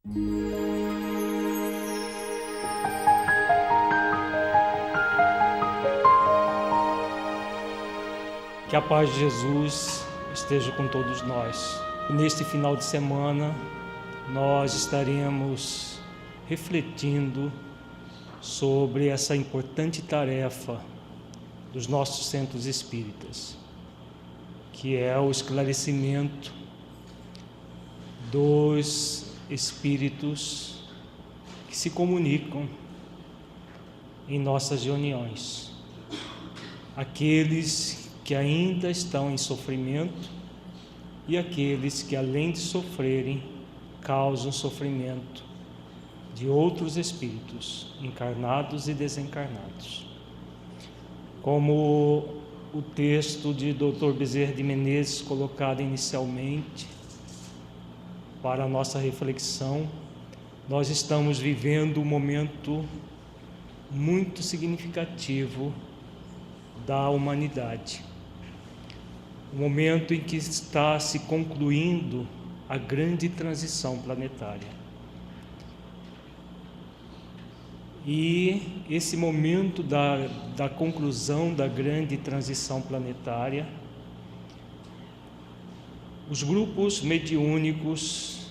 Que a paz de Jesus esteja com todos nós. Neste final de semana, nós estaremos refletindo sobre essa importante tarefa dos nossos centros espíritas, que é o esclarecimento dos espíritos que se comunicam em nossas reuniões, aqueles que ainda estão em sofrimento e aqueles que, além de sofrerem, causam sofrimento de outros espíritos, encarnados e desencarnados. Como o texto de Dr. Bezerra de Menezes, colocado inicialmente para a nossa reflexão, nós estamos vivendo um momento muito significativo da humanidade. O momento em que está se concluindo a grande transição planetária. E esse momento da conclusão da grande transição planetária, os grupos mediúnicos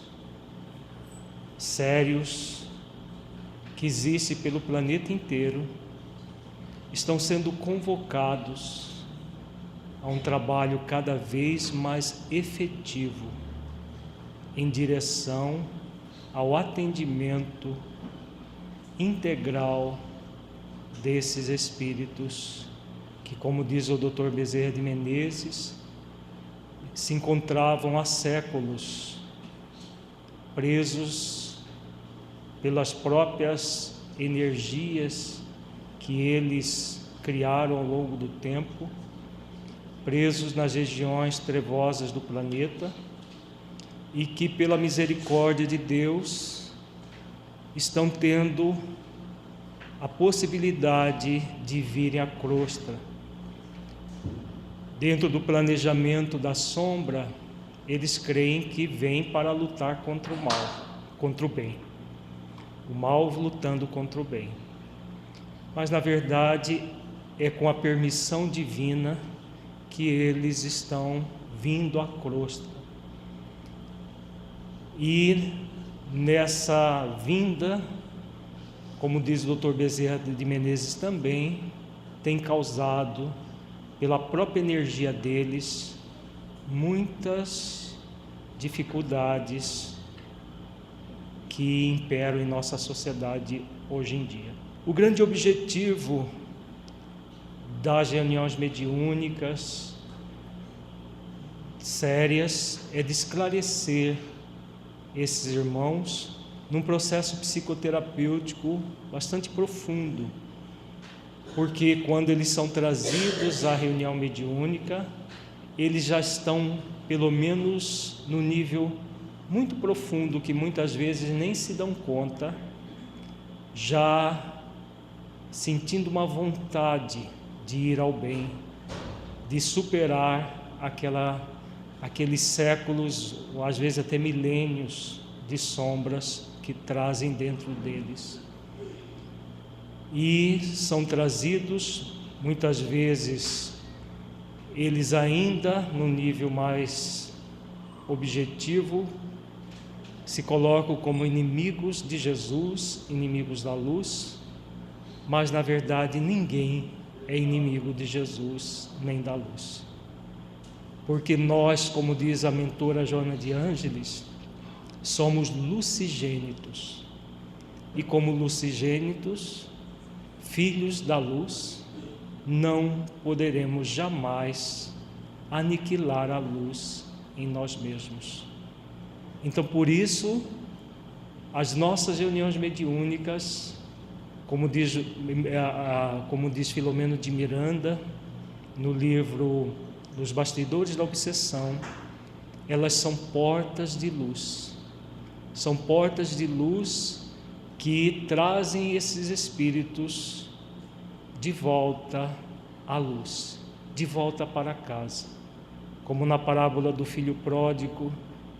sérios que existem pelo planeta inteiro estão sendo convocados a um trabalho cada vez mais efetivo em direção ao atendimento integral desses espíritos que, como diz o Dr. Bezerra de Menezes, se encontravam há séculos presos pelas próprias energias que eles criaram ao longo do tempo, presos nas regiões trevosas do planeta, e que, pela misericórdia de Deus, estão tendo a possibilidade de virem à crosta. Dentro do planejamento da sombra, eles creem que vêm para lutar contra o mal, contra o bem. O mal lutando contra o bem. Mas, na verdade, é com a permissão divina que eles estão vindo à crosta. E nessa vinda, como diz o Dr. Bezerra de Menezes também, tem causado, pela própria energia deles, muitas dificuldades que imperam em nossa sociedade hoje em dia. O grande objetivo das reuniões mediúnicas sérias é de esclarecer esses irmãos num processo psicoterapêutico bastante profundo, porque quando eles são trazidos à reunião mediúnica, eles já estão pelo menos no nível muito profundo, que muitas vezes nem se dão conta, já sentindo uma vontade de ir ao bem, de superar aqueles séculos, ou às vezes até milênios de sombras que trazem dentro deles. E são trazidos, muitas vezes, eles ainda no nível mais objetivo, se colocam como inimigos de Jesus, inimigos da luz, mas na verdade ninguém é inimigo de Jesus nem da luz, porque nós, como diz a mentora Joana de Ângeles, somos lucigênitos, e como lucigênitos, filhos da luz, não poderemos jamais aniquilar a luz em nós mesmos. Então, por isso, as nossas reuniões mediúnicas, como diz Filomeno de Miranda, no livro Dos Bastidores da Obsessão, elas são portas de luz. São portas de luz que trazem esses espíritos de volta à luz, de volta para casa. Como na parábola do filho pródigo,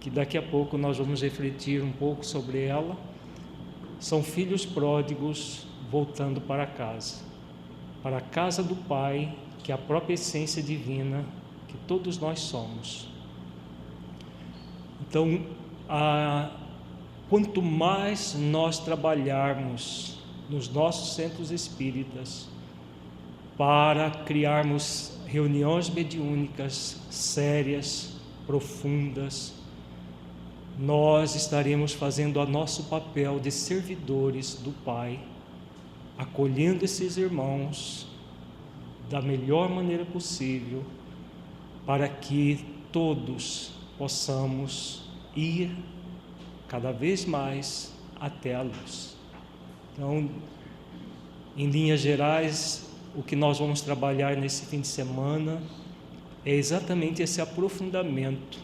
que daqui a pouco nós vamos refletir um pouco sobre ela, são filhos pródigos voltando para a casa do Pai, que é a própria essência divina que todos nós somos. Então, quanto mais nós trabalharmos nos nossos centros espíritas para criarmos reuniões mediúnicas sérias, profundas, nós estaremos fazendo o nosso papel de servidores do Pai, acolhendo esses irmãos da melhor maneira possível, para que todos possamos ir cada vez mais até a luz. Então, em linhas gerais, o que nós vamos trabalhar nesse fim de semana é exatamente esse aprofundamento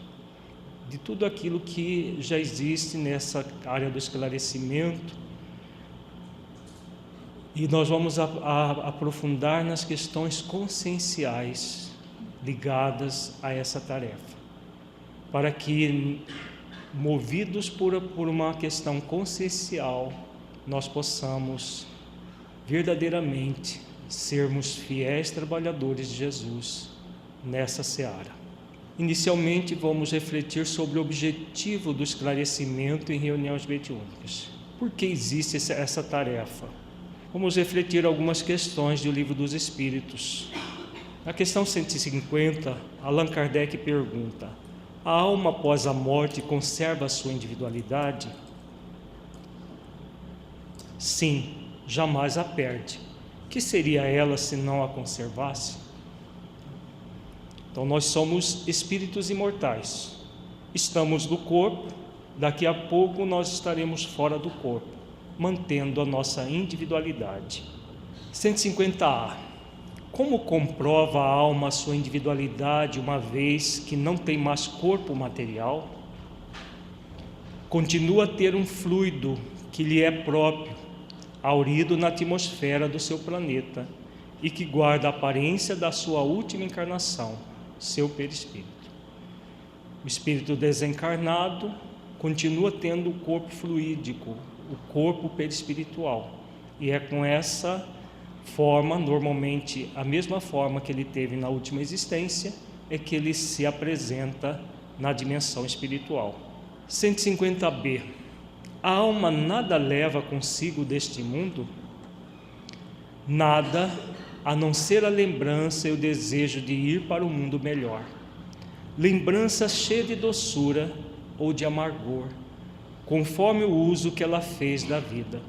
de tudo aquilo que já existe nessa área do esclarecimento, e nós vamos aprofundar nas questões conscienciais ligadas a essa tarefa, para que, movidos por uma questão consciencial, nós possamos verdadeiramente sermos fiéis trabalhadores de Jesus nessa seara. Inicialmente, vamos refletir sobre o objetivo do esclarecimento em reuniões mediúnicas. Por que existe essa tarefa? Vamos refletir algumas questões do Livro dos Espíritos. Na questão 150, Allan Kardec pergunta: a alma após a morte conserva a sua individualidade? Sim, jamais a perde. Que seria ela se não a conservasse? Então, nós somos espíritos imortais. Estamos no corpo, daqui a pouco nós estaremos fora do corpo, mantendo a nossa individualidade. 150A. Como comprova a alma a sua individualidade, uma vez que não tem mais corpo material? Continua a ter um fluido que lhe é próprio, haurido na atmosfera do seu planeta, e que guarda a aparência da sua última encarnação, seu perispírito. O espírito desencarnado continua tendo o corpo fluídico, o corpo perispiritual, e é com essa forma, normalmente a mesma forma que ele teve na última existência, é que ele se apresenta na dimensão espiritual. 150B. A alma nada leva consigo deste mundo? Nada, a não ser a lembrança e o desejo de ir para o mundo melhor. Lembrança cheia de doçura ou de amargor, conforme o uso que ela fez da vida.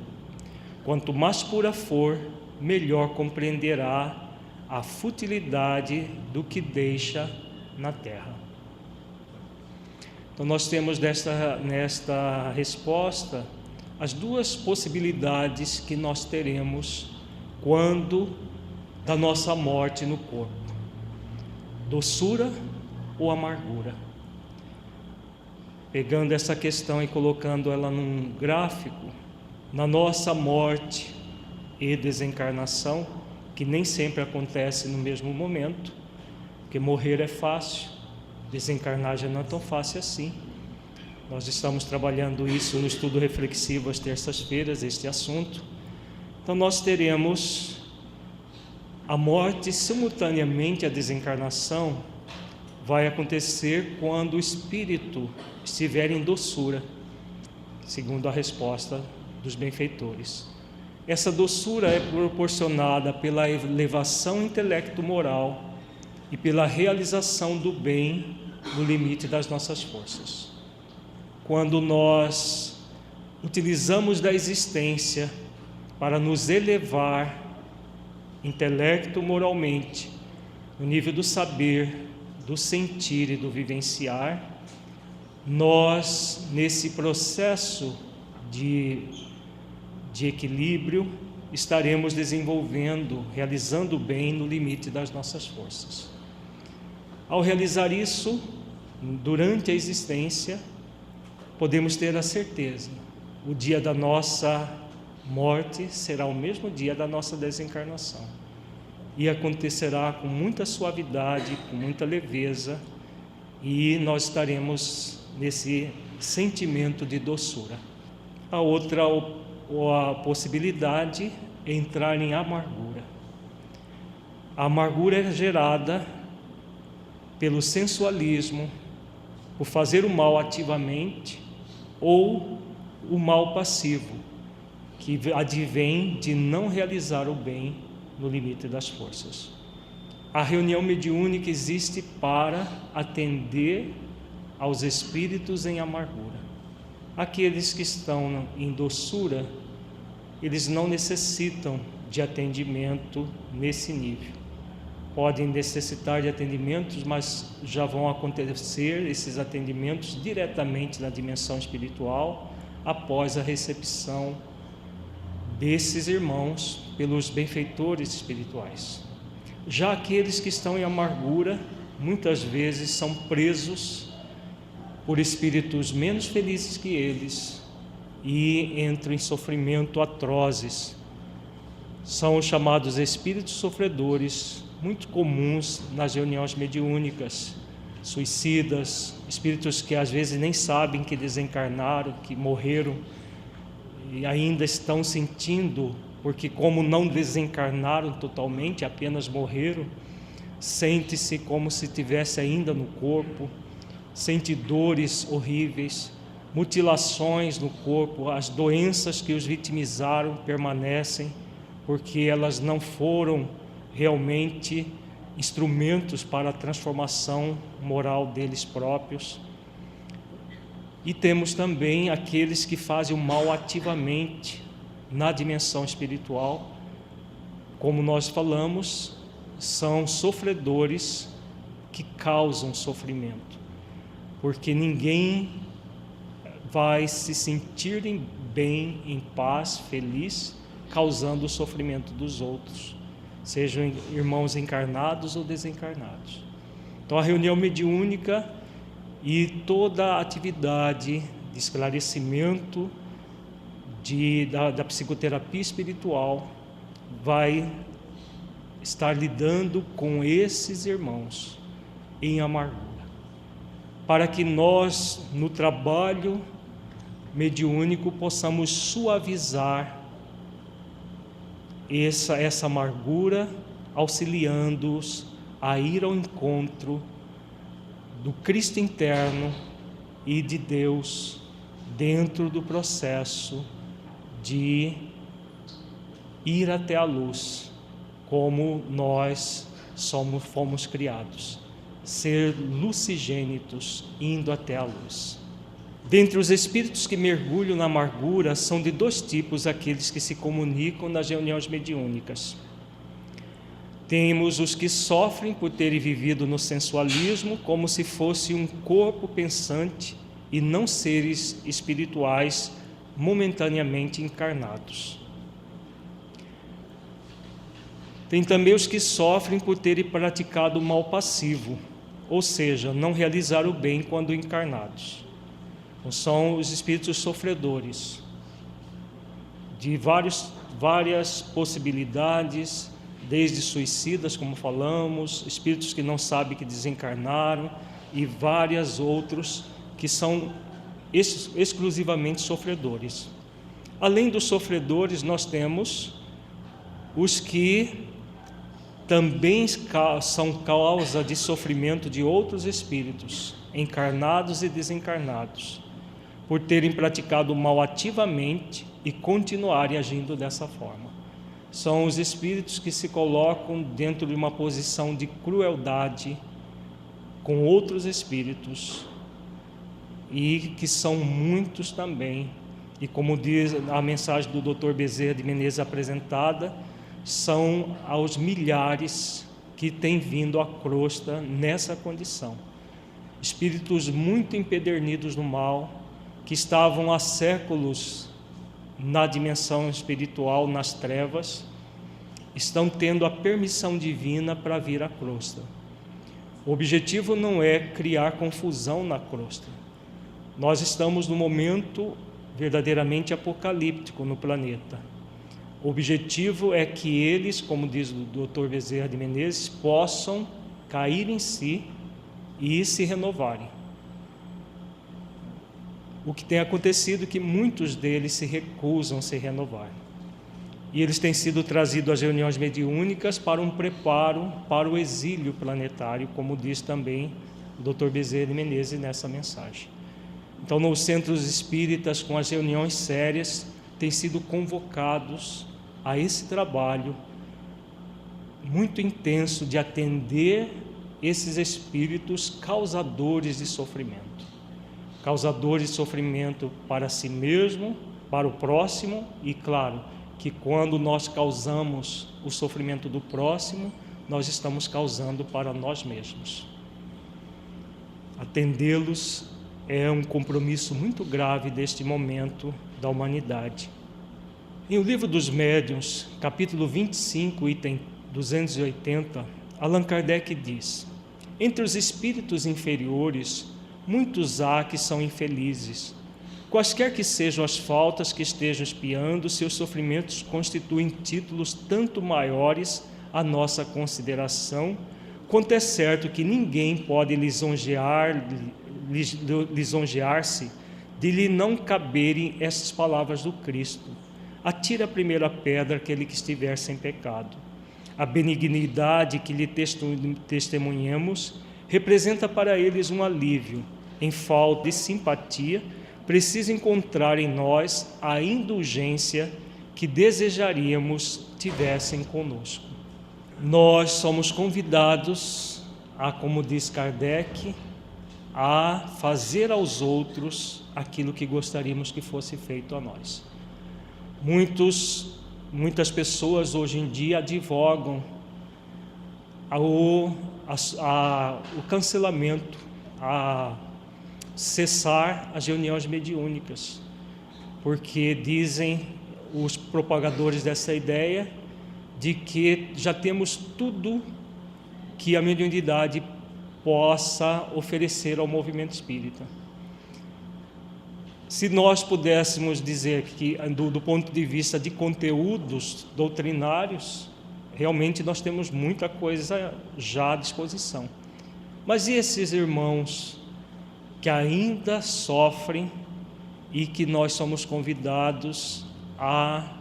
Quanto mais pura for, melhor compreenderá a futilidade do que deixa na terra. Então, nós temos nesta resposta as duas possibilidades que nós teremos quando da nossa morte no corpo: doçura ou amargura. Pegando essa questão e colocando ela num gráfico, na nossa morte e desencarnação, que nem sempre acontece no mesmo momento, porque morrer é fácil, desencarnar já não é tão fácil assim. Nós estamos trabalhando isso no estudo reflexivo às terças-feiras, este assunto. Então, nós teremos a morte simultaneamente à desencarnação. Vai acontecer quando o espírito estiver em doçura, segundo a resposta dos benfeitores. Essa doçura é proporcionada pela elevação intelecto-moral e pela realização do bem no limite das nossas forças. Quando nós utilizamos da existência para nos elevar intelecto-moralmente, no nível do saber, do sentir e do vivenciar, nós, nesse processo de equilíbrio, estaremos desenvolvendo, realizando o bem no limite das nossas forças. Ao realizar isso, durante a existência, podemos ter a certeza: o dia da nossa morte será o mesmo dia da nossa desencarnação, e acontecerá com muita suavidade, com muita leveza, e nós estaremos nesse sentimento de doçura. A outra a possibilidade é entrar em amargura. A amargura é gerada pelo sensualismo, por fazer o mal ativamente, ou o mal passivo, que advém de não realizar o bem no limite das forças. A reunião mediúnica existe para atender aos espíritos em amargura. Aqueles que estão em doçura, eles não necessitam de atendimento nesse nível. Podem necessitar de atendimentos, mas já vão acontecer esses atendimentos diretamente na dimensão espiritual, após a recepção desses irmãos pelos benfeitores espirituais. Já aqueles que estão em amargura, muitas vezes são presos por espíritos menos felizes que eles e entram em sofrimento atrozes. São os chamados espíritos sofredores, muito comuns nas reuniões mediúnicas, suicidas, espíritos que às vezes nem sabem que desencarnaram, que morreram e ainda estão sentindo, porque como não desencarnaram totalmente, apenas morreram, sente-se como se estivesse ainda no corpo, sente dores horríveis, mutilações no corpo, as doenças que os vitimizaram permanecem, porque elas não foram realmente instrumentos para a transformação moral deles próprios. E temos também aqueles que fazem o mal ativamente na dimensão espiritual. Como nós falamos, são sofredores que causam sofrimento, porque ninguém vai se sentir bem, em paz, feliz, causando o sofrimento dos outros, sejam irmãos encarnados ou desencarnados. Então a reunião mediúnica e toda a atividade de esclarecimento da psicoterapia espiritual vai estar lidando com esses irmãos em amargura, para que nós, no trabalho mediúnico, possamos suavizar essa amargura, auxiliando-os a ir ao encontro do Cristo interno e de Deus dentro do processo de ir até a luz, como nós fomos criados, ser lucigênitos indo até a luz. Dentre os espíritos que mergulham na amargura, são de dois tipos aqueles que se comunicam nas reuniões mediúnicas. Temos os que sofrem por terem vivido no sensualismo como se fosse um corpo pensante e não seres espirituais momentaneamente encarnados. Tem também os que sofrem por terem praticado o mal passivo, ou seja, não realizar o bem quando encarnados. Então, são os espíritos sofredores, de várias possibilidades, desde suicidas, como falamos, espíritos que não sabem que desencarnaram e vários outros que são exclusivamente sofredores. Além dos sofredores, nós temos os que também são causa de sofrimento de outros espíritos, encarnados e desencarnados, por terem praticado o mal ativamente e continuarem agindo dessa forma. São os espíritos que se colocam dentro de uma posição de crueldade com outros espíritos, e que são muitos também, e como diz a mensagem do Dr. Bezerra de Menezes apresentada, são aos milhares que têm vindo à crosta nessa condição. Espíritos muito empedernidos no mal, que estavam há séculos na dimensão espiritual, nas trevas, estão tendo a permissão divina para vir à crosta. O objetivo não é criar confusão na crosta. Nós estamos num momento verdadeiramente apocalíptico no planeta. O objetivo é que eles, como diz o Dr. Bezerra de Menezes, possam cair em si e se renovarem. o que tem acontecido é que muitos deles se recusam a se renovar. E eles têm sido trazidos às reuniões mediúnicas para um preparo para o exílio planetário, como diz também o Dr. Bezerra de Menezes nessa mensagem. Então, nos centros espíritas, com as reuniões sérias, têm sido convocados a esse trabalho muito intenso de atender esses espíritos causadores de sofrimento. Causadores de sofrimento para si mesmo, para o próximo, e claro, que quando nós causamos o sofrimento do próximo, nós estamos causando para nós mesmos. Atendê-los é um compromisso muito grave deste momento da humanidade. Em O Livro dos Médiuns, capítulo 25, item 280, Allan Kardec diz: entre os espíritos inferiores, muitos há que são infelizes. Quaisquer que sejam as faltas que estejam espiando, seus sofrimentos constituem títulos tanto maiores à nossa consideração, quanto é certo que ninguém pode lisonjear-se de lhe não caberem essas palavras do Cristo: atire a primeira pedra aquele que estiver sem pecado. A benignidade que lhe testemunhamos representa para eles um alívio. Em falta de simpatia, precisa encontrar em nós a indulgência que desejaríamos tivessem conosco. Nós somos convidados a, como diz Kardec, a fazer aos outros aquilo que gostaríamos que fosse feito a nós. Muitas pessoas hoje em dia advogam o cancelamento, a cessar as reuniões mediúnicas, porque dizem os propagadores dessa ideia de que já temos tudo que a mediunidade possa oferecer ao movimento espírita. Se nós pudéssemos dizer que, do ponto de vista de conteúdos doutrinários, realmente nós temos muita coisa já à disposição. Mas e esses irmãos que ainda sofrem e que nós somos convidados a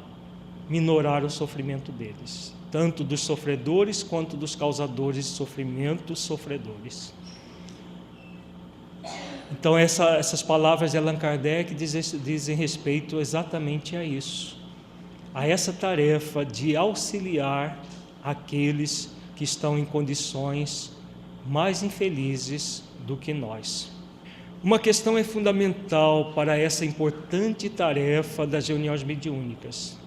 minorar o sofrimento deles, tanto dos sofredores quanto dos causadores de sofrimento, sofredores? Então essas palavras de Allan Kardec dizem respeito exatamente a isso, a essa tarefa de auxiliar aqueles que estão em condições mais infelizes do que nós. Uma questão é fundamental para essa importante tarefa das reuniões mediúnicas: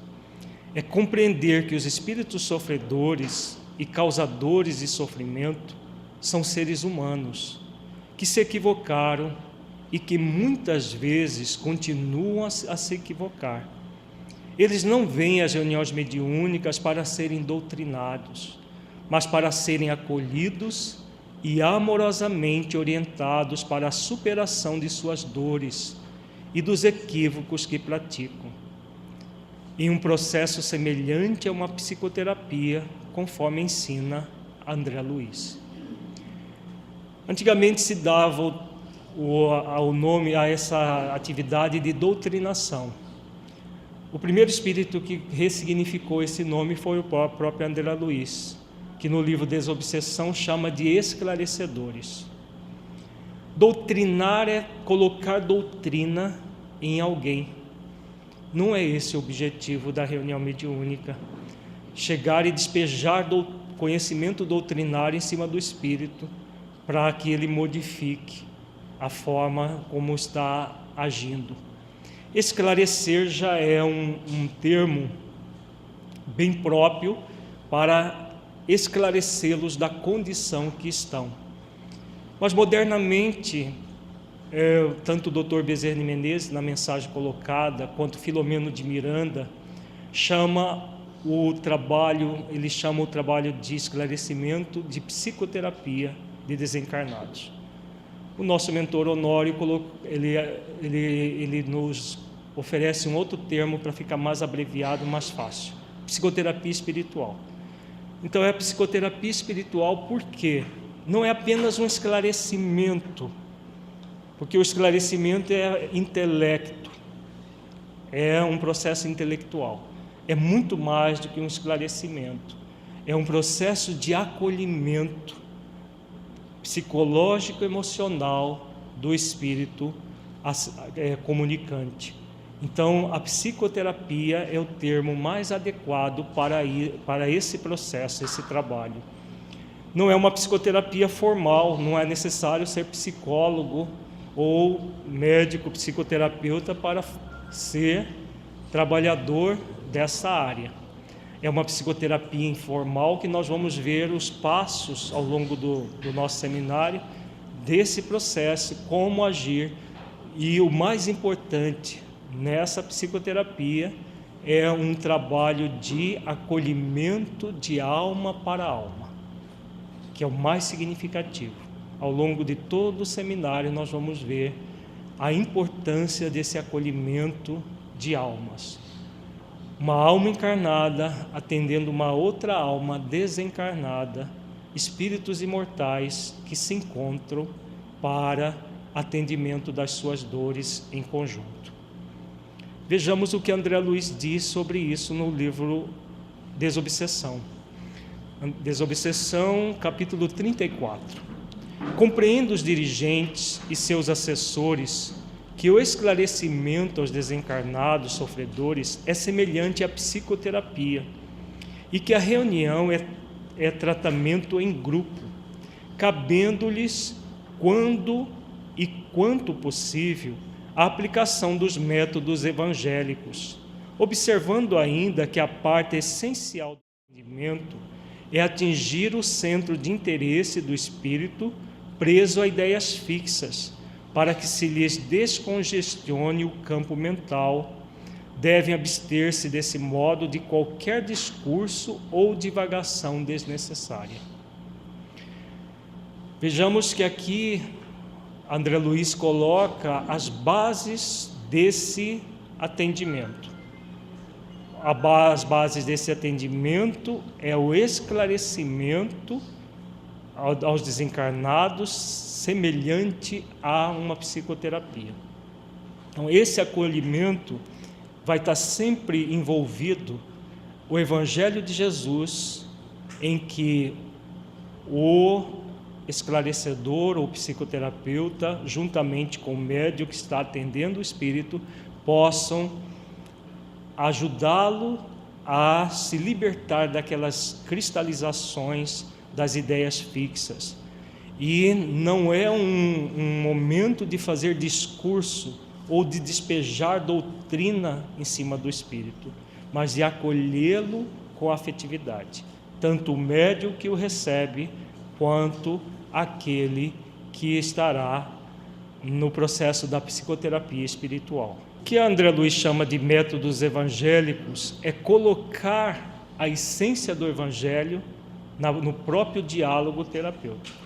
é compreender que os espíritos sofredores e causadores de sofrimento são seres humanos que se equivocaram e que muitas vezes continuam a se equivocar. Eles não vêm às reuniões mediúnicas para serem doutrinados, mas para serem acolhidos e amorosamente orientados para a superação de suas dores e dos equívocos que praticam, em um processo semelhante a uma psicoterapia, conforme ensina André Luiz. Antigamente se dava o nome a essa atividade de doutrinação. O primeiro espírito que ressignificou esse nome foi o próprio André Luiz, que no livro Desobsessão chama de esclarecedores. Doutrinar é colocar doutrina em alguém. Não é esse o objetivo da reunião mediúnica: chegar e despejar conhecimento doutrinário em cima do espírito, para que ele modifique a forma como está agindo. Esclarecer já é um termo bem próprio para esclarecê-los da condição que estão. Mas modernamente, tanto o Dr. Bezerra de Menezes, na mensagem colocada, quanto Filomeno de Miranda, chama o trabalho de esclarecimento de psicoterapia de desencarnados. O nosso mentor Honório ele nos oferece um outro termo para ficar mais abreviado, mais fácil: psicoterapia espiritual. Então é a psicoterapia espiritual porque não é apenas um esclarecimento, porque o esclarecimento é intelecto, é um processo intelectual, é muito mais do que um esclarecimento, é um processo de acolhimento psicológico, emocional do espírito comunicante. Então, a psicoterapia é o termo mais adequado para esse processo, esse trabalho. Não é uma psicoterapia formal, não é necessário ser psicólogo ou médico psicoterapeuta para ser trabalhador dessa área. É uma psicoterapia informal que nós vamos ver os passos ao longo do nosso seminário desse processo, como agir. E o mais importante nessa psicoterapia é um trabalho de acolhimento de alma para alma, que é o mais significativo. Ao longo de todo o seminário nós vamos ver a importância desse acolhimento de almas. Uma alma encarnada atendendo uma outra alma desencarnada, espíritos imortais que se encontram para atendimento das suas dores em conjunto. Vejamos o que André Luiz diz sobre isso no livro Desobsessão. Desobsessão, capítulo 34. Compreendo os dirigentes e seus assessores que o esclarecimento aos desencarnados sofredores é semelhante à psicoterapia e que a reunião é tratamento em grupo, cabendo-lhes, quando e quanto possível, a aplicação dos métodos evangélicos, observando ainda que a parte essencial do entendimento é atingir o centro de interesse do espírito preso a ideias fixas, para que se lhes descongestione o campo mental. Devem abster-se desse modo de qualquer discurso ou divagação desnecessária. Vejamos que aqui André Luiz coloca as bases desse atendimento. As bases desse atendimento é o esclarecimento aos desencarnados, semelhante a uma psicoterapia. Então, esse acolhimento vai estar sempre envolvido o Evangelho de Jesus, em que o esclarecedor ou psicoterapeuta, juntamente com o médium que está atendendo o espírito, possam ajudá-lo a se libertar daquelas cristalizações das ideias fixas. E não é um momento de fazer discurso ou de despejar doutrina em cima do espírito, mas de acolhê-lo com afetividade, tanto o médium que o recebe, quanto aquele que estará no processo da psicoterapia espiritual. O que André Luiz chama de métodos evangélicos é colocar a essência do evangelho no próprio diálogo terapêutico.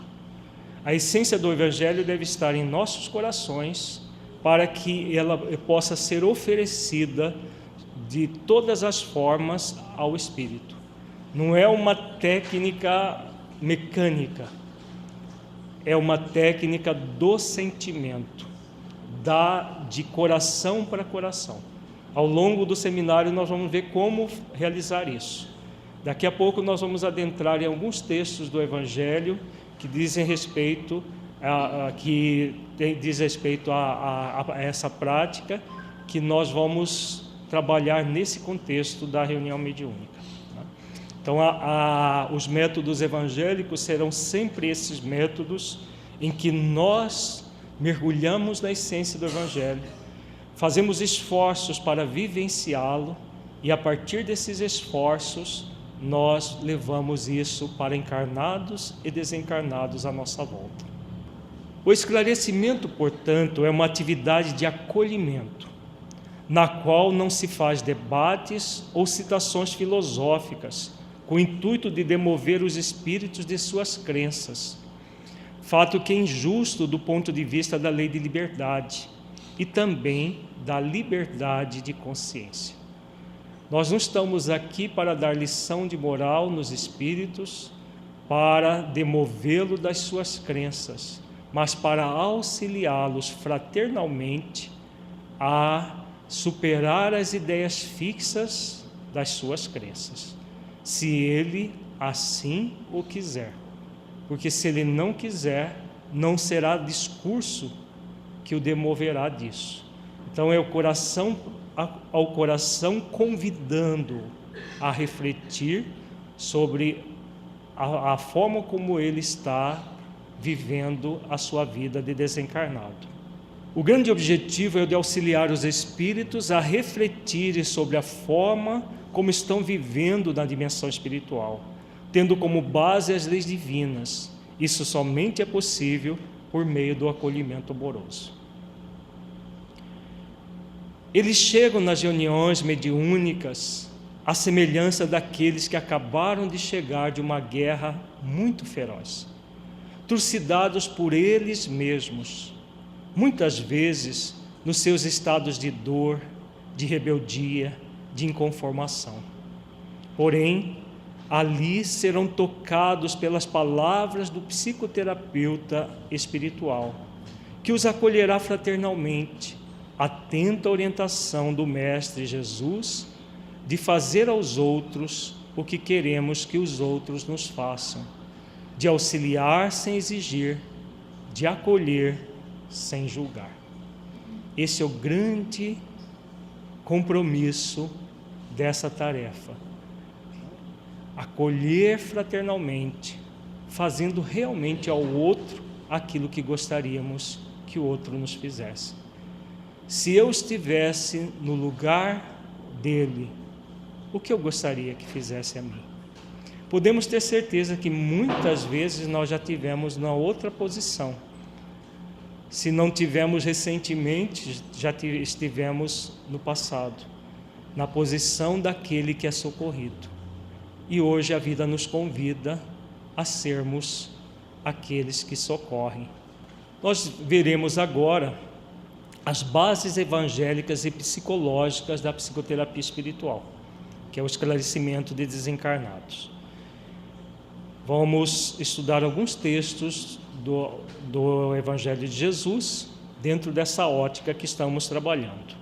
A essência do evangelho deve estar em nossos corações para que ela possa ser oferecida de todas as formas ao espírito. Não é uma técnica mecânica, é uma técnica do sentimento, de coração para coração. Ao longo do seminário nós vamos ver como realizar isso. Daqui a pouco nós vamos adentrar em alguns textos do Evangelho que dizem respeito a essa prática, que nós vamos trabalhar nesse contexto da reunião mediúnica. Então, os métodos evangélicos serão sempre esses métodos em que nós mergulhamos na essência do Evangelho, fazemos esforços para vivenciá-lo e, a partir desses esforços, nós levamos isso para encarnados e desencarnados à nossa volta. O esclarecimento, portanto, é uma atividade de acolhimento, na qual não se faz debates ou citações filosóficas, com o intuito de demover os espíritos de suas crenças, fato que é injusto do ponto de vista da lei de liberdade e também da liberdade de consciência. Nós não estamos aqui para dar lição de moral nos espíritos, para demovê-lo das suas crenças, mas para auxiliá-los fraternalmente a superar as ideias fixas das suas crenças, se ele assim o quiser. Porque se ele não quiser, não será discurso que o demoverá disso. Então é o coração ao coração convidando a refletir sobre a forma como ele está vivendo a sua vida de desencarnado. O grande objetivo é o de auxiliar os espíritos a refletirem sobre a forma como estão vivendo na dimensão espiritual, tendo como base as leis divinas. Isso somente é possível por meio do acolhimento amoroso. Eles chegam nas reuniões mediúnicas à semelhança daqueles que acabaram de chegar de uma guerra muito feroz, trucidados por eles mesmos, muitas vezes nos seus estados de dor, de rebeldia, de inconformação. Porém, ali serão tocados pelas palavras do psicoterapeuta espiritual, que os acolherá fraternalmente, atento à orientação do Mestre Jesus de fazer aos outros o que queremos que os outros nos façam, de auxiliar sem exigir, de acolher sem julgar. Esse é o grande compromisso dessa tarefa. Acolher fraternalmente, fazendo realmente ao outro aquilo que gostaríamos que o outro nos fizesse. Se eu estivesse no lugar dele, o que eu gostaria que fizesse a mim? Podemos ter certeza que muitas vezes nós já tivemos na outra posição. Se não tivemos recentemente, já estivemos no passado, na posição daquele que é socorrido. E hoje a vida nos convida a sermos aqueles que socorrem. Nós veremos agora as bases evangélicas e psicológicas da psicoterapia espiritual, que é o esclarecimento de desencarnados. Vamos estudar alguns textos do Evangelho de Jesus dentro dessa ótica que estamos trabalhando.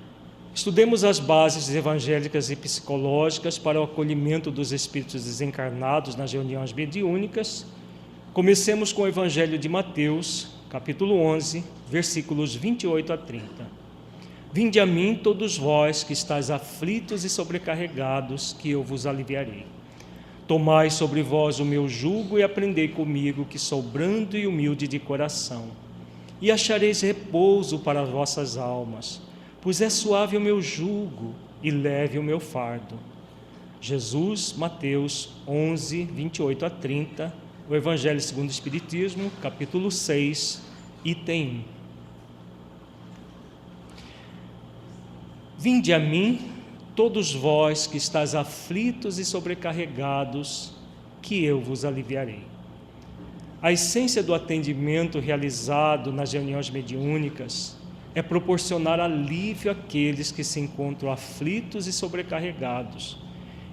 Estudemos as bases evangélicas e psicológicas para o acolhimento dos espíritos desencarnados nas reuniões mediúnicas. Comecemos com o Evangelho de Mateus, capítulo 11, versículos 28 a 30. Vinde a mim todos vós que estáis aflitos e sobrecarregados, que eu vos aliviarei. Tomai sobre vós o meu jugo e aprendei comigo, que sou brando e humilde de coração, e achareis repouso para as vossas almas, pois é suave o meu jugo e leve o meu fardo. Jesus, Mateus 11, 28 a 30, o Evangelho segundo o Espiritismo, capítulo 6, item 1. Vinde a mim, todos vós que estáis aflitos e sobrecarregados, que eu vos aliviarei. A essência do atendimento realizado nas reuniões mediúnicas é proporcionar alívio àqueles que se encontram aflitos e sobrecarregados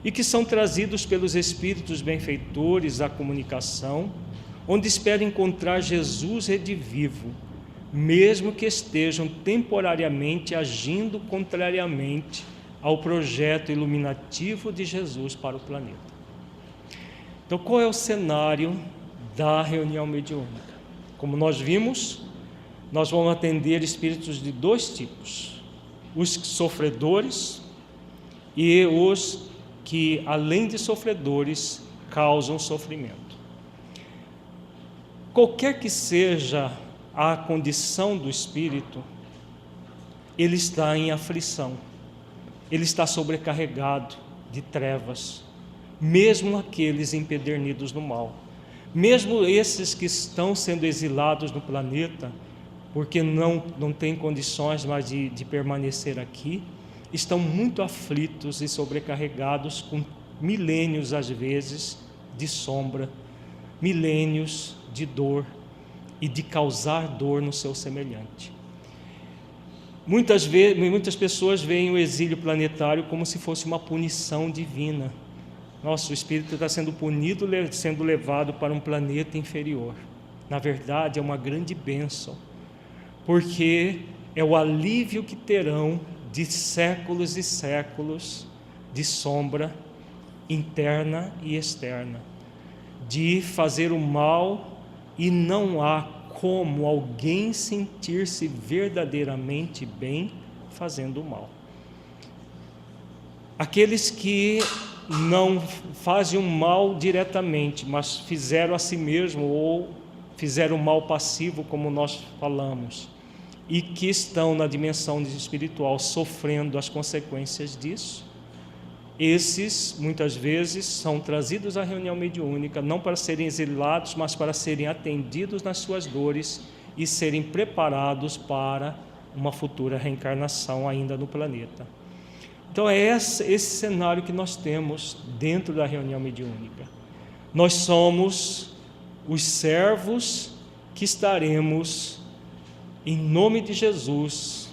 e que são trazidos pelos espíritos benfeitores à comunicação, onde esperam encontrar Jesus redivivo, mesmo que estejam temporariamente agindo contrariamente ao projeto iluminativo de Jesus para o planeta. Então, qual é o cenário da reunião mediúnica? Como nós vimos, nós vamos atender espíritos de dois tipos: os sofredores e os que, além de sofredores, causam sofrimento. Qualquer que seja a condição do espírito, ele está em aflição, ele está sobrecarregado de trevas, mesmo aqueles empedernidos no mal, mesmo esses que estão sendo exilados no planeta, porque não têm condições mais de permanecer aqui, estão muito aflitos e sobrecarregados com milênios, às vezes, de sombra, milênios de dor e de causar dor no seu semelhante. Muitas pessoas veem o exílio planetário como se fosse uma punição divina. Nossa, o espírito está sendo punido, sendo levado para um planeta inferior. Na verdade, é uma grande bênção, porque é o alívio que terão de séculos e séculos de sombra interna e externa, de fazer o mal, e não há como alguém sentir-se verdadeiramente bem fazendo o mal. Aqueles que não fazem o mal diretamente, mas fizeram a si mesmo, ou fizeram o mal passivo, como nós falamos, e que estão na dimensão espiritual sofrendo as consequências disso, esses muitas vezes são trazidos à reunião mediúnica, não para serem exilados, mas para serem atendidos nas suas dores e serem preparados para uma futura reencarnação ainda no planeta. Então é esse cenário que nós temos dentro da reunião mediúnica. Nós somos os servos que estaremos, em nome de Jesus,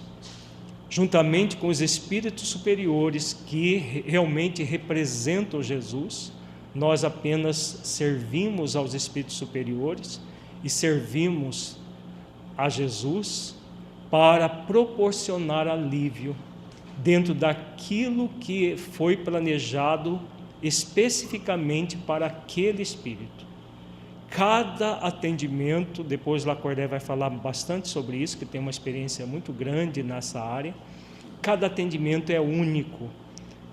juntamente com os espíritos superiores que realmente representam Jesus. Nós apenas servimos aos espíritos superiores e servimos a Jesus para proporcionar alívio dentro daquilo que foi planejado especificamente para aquele espírito. Cada atendimento, depois Lacordaire vai falar bastante sobre isso, que tem uma experiência muito grande nessa área, cada atendimento é único,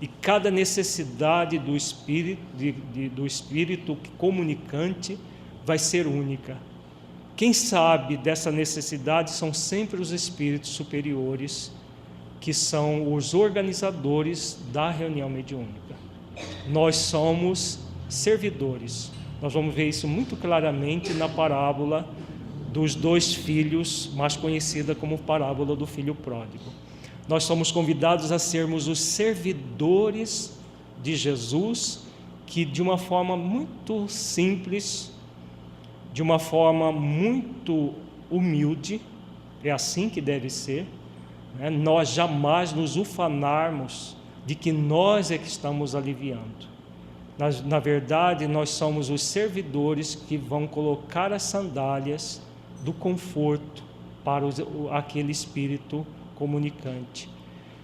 e cada necessidade do espírito comunicante vai ser única. Quem sabe dessa necessidade são sempre os espíritos superiores, que são os organizadores da reunião mediúnica. Nós somos servidores. Nós vamos ver isso muito claramente na parábola dos 2 filhos, mais conhecida como parábola do filho pródigo. Nós somos convidados a sermos os servidores de Jesus, que de uma forma muito simples, de uma forma muito humilde, é assim que deve ser, né? Nós jamais nos ufanarmos de que nós é que estamos aliviando. Na verdade, nós somos os servidores que vão colocar as sandálias do conforto para aquele espírito comunicante,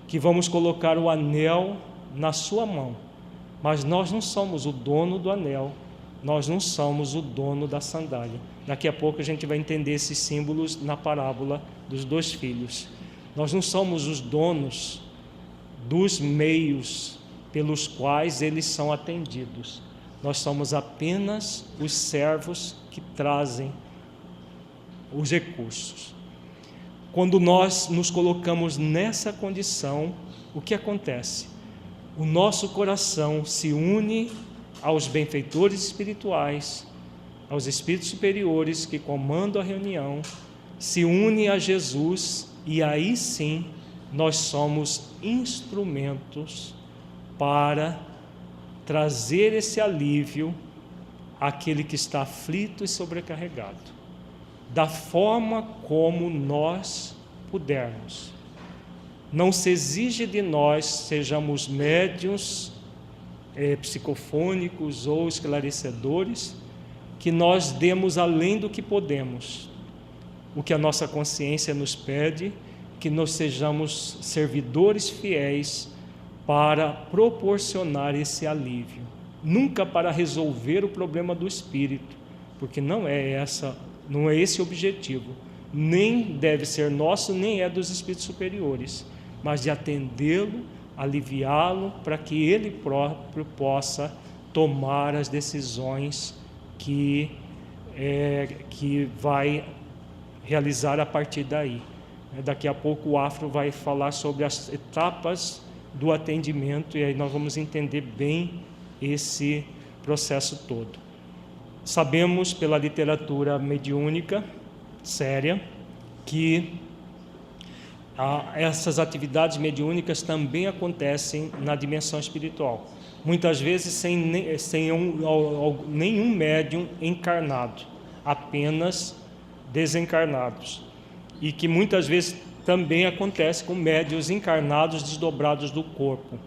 que vamos colocar o anel na sua mão, mas nós não somos o dono do anel, nós não somos o dono da sandália. Daqui a pouco a gente vai entender esses símbolos na parábola dos 2 filhos. Nós não somos os donos dos meios pelos quais eles são atendidos. Nós somos apenas os servos que trazem os recursos. Quando nós nos colocamos nessa condição, o que acontece? O nosso coração se une aos benfeitores espirituais, aos espíritos superiores que comandam a reunião, se une a Jesus, e aí sim nós somos instrumentos para trazer esse alívio àquele que está aflito e sobrecarregado, da forma como nós pudermos. Não se exige de nós sejamos médiuns, psicofônicos ou esclarecedores, que nós demos além do que podemos. O que a nossa consciência nos pede, que nós sejamos servidores fiéis para proporcionar esse alívio, nunca para resolver o problema do espírito, porque não é esse o objetivo, nem deve ser nosso, nem é dos espíritos superiores, mas de atendê-lo, aliviá-lo, para que ele próprio possa tomar as decisões que vai realizar a partir daí. Daqui a pouco o Afro vai falar sobre as etapas do atendimento, e aí nós vamos entender bem esse processo todo. Sabemos pela literatura mediúnica séria que essas atividades mediúnicas também acontecem na dimensão espiritual, muitas vezes sem nenhum médium encarnado, apenas desencarnados, e que muitas vezes também acontece com médiuns encarnados desdobrados do corpo.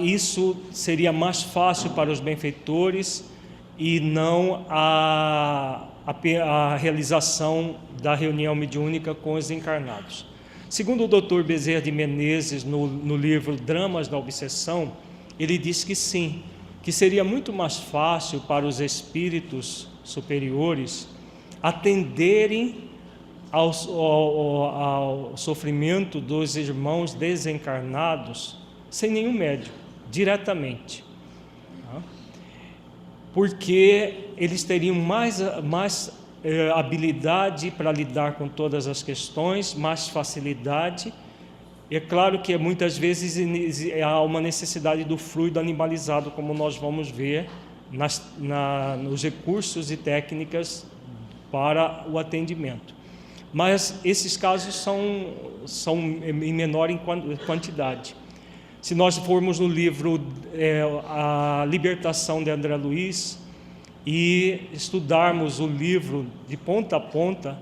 Isso seria mais fácil para os benfeitores e não a realização da reunião mediúnica com os encarnados. Segundo o Dr. Bezerra de Menezes, no livro Dramas da Obsessão, ele diz que sim, que seria muito mais fácil para os espíritos superiores atenderem ao sofrimento dos irmãos desencarnados sem nenhum médium, diretamente. Porque eles teriam mais habilidade para lidar com todas as questões, mais facilidade. É claro que muitas vezes há uma necessidade do fluido animalizado, como nós vamos ver nos recursos e técnicas para o atendimento. Mas esses casos são em menor quantidade. Se nós formos no livro A Libertação de André Luiz e estudarmos o livro de ponta a ponta,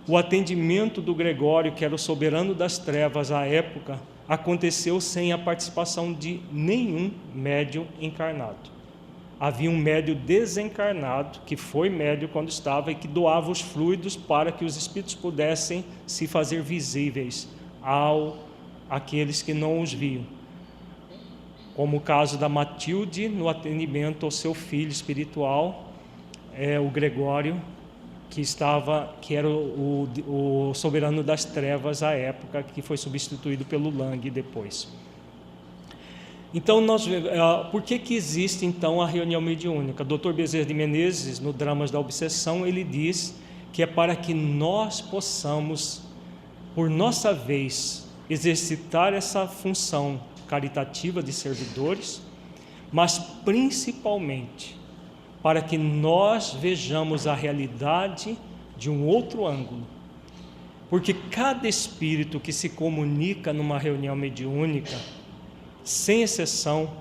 o atendimento do Gregório, que era o soberano das trevas à época, aconteceu sem a participação de nenhum médium encarnado. Havia um médium desencarnado, que foi médium quando estava e que doava os fluidos para que os espíritos pudessem se fazer visíveis àqueles que não os viam. Como o caso da Matilde no atendimento ao seu filho espiritual, o Gregório, que era o soberano das trevas à época, que foi substituído pelo Lang depois. Então, por que existe então a reunião mediúnica? Dr. Bezerra de Menezes, no Dramas da Obsessão, ele diz que é para que nós possamos, por nossa vez, exercitar essa função caritativa de servidores, mas principalmente para que nós vejamos a realidade de um outro ângulo. Porque cada espírito que se comunica numa reunião mediúnica, sem exceção,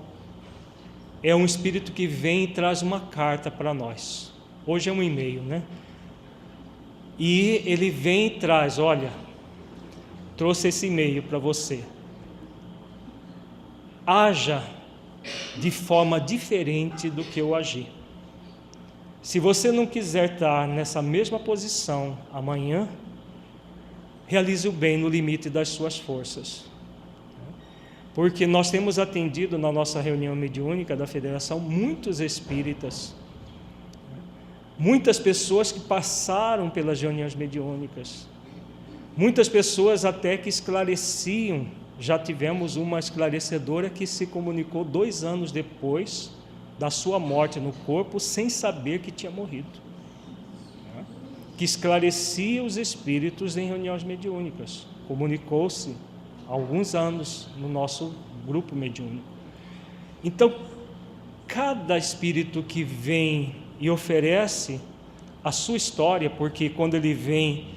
é um espírito que vem e traz uma carta para nós. Hoje é um e-mail, né? E ele vem e traz, olha, trouxe esse e-mail para você. Haja de forma diferente do que eu agi. Se você não quiser estar nessa mesma posição amanhã, realize o bem no limite das suas forças. Porque nós temos atendido na nossa reunião mediúnica da Federação muitos espíritas, muitas pessoas que passaram pelas reuniões mediúnicas, muitas pessoas até que esclareciam. Já tivemos uma esclarecedora que se comunicou 2 anos depois da sua morte no corpo, sem saber que tinha morrido, que esclarecia os espíritos em reuniões mediúnicas. Comunicou-se há alguns anos no nosso grupo mediúnico. Então, cada espírito que vem e oferece a sua história, porque quando ele vem,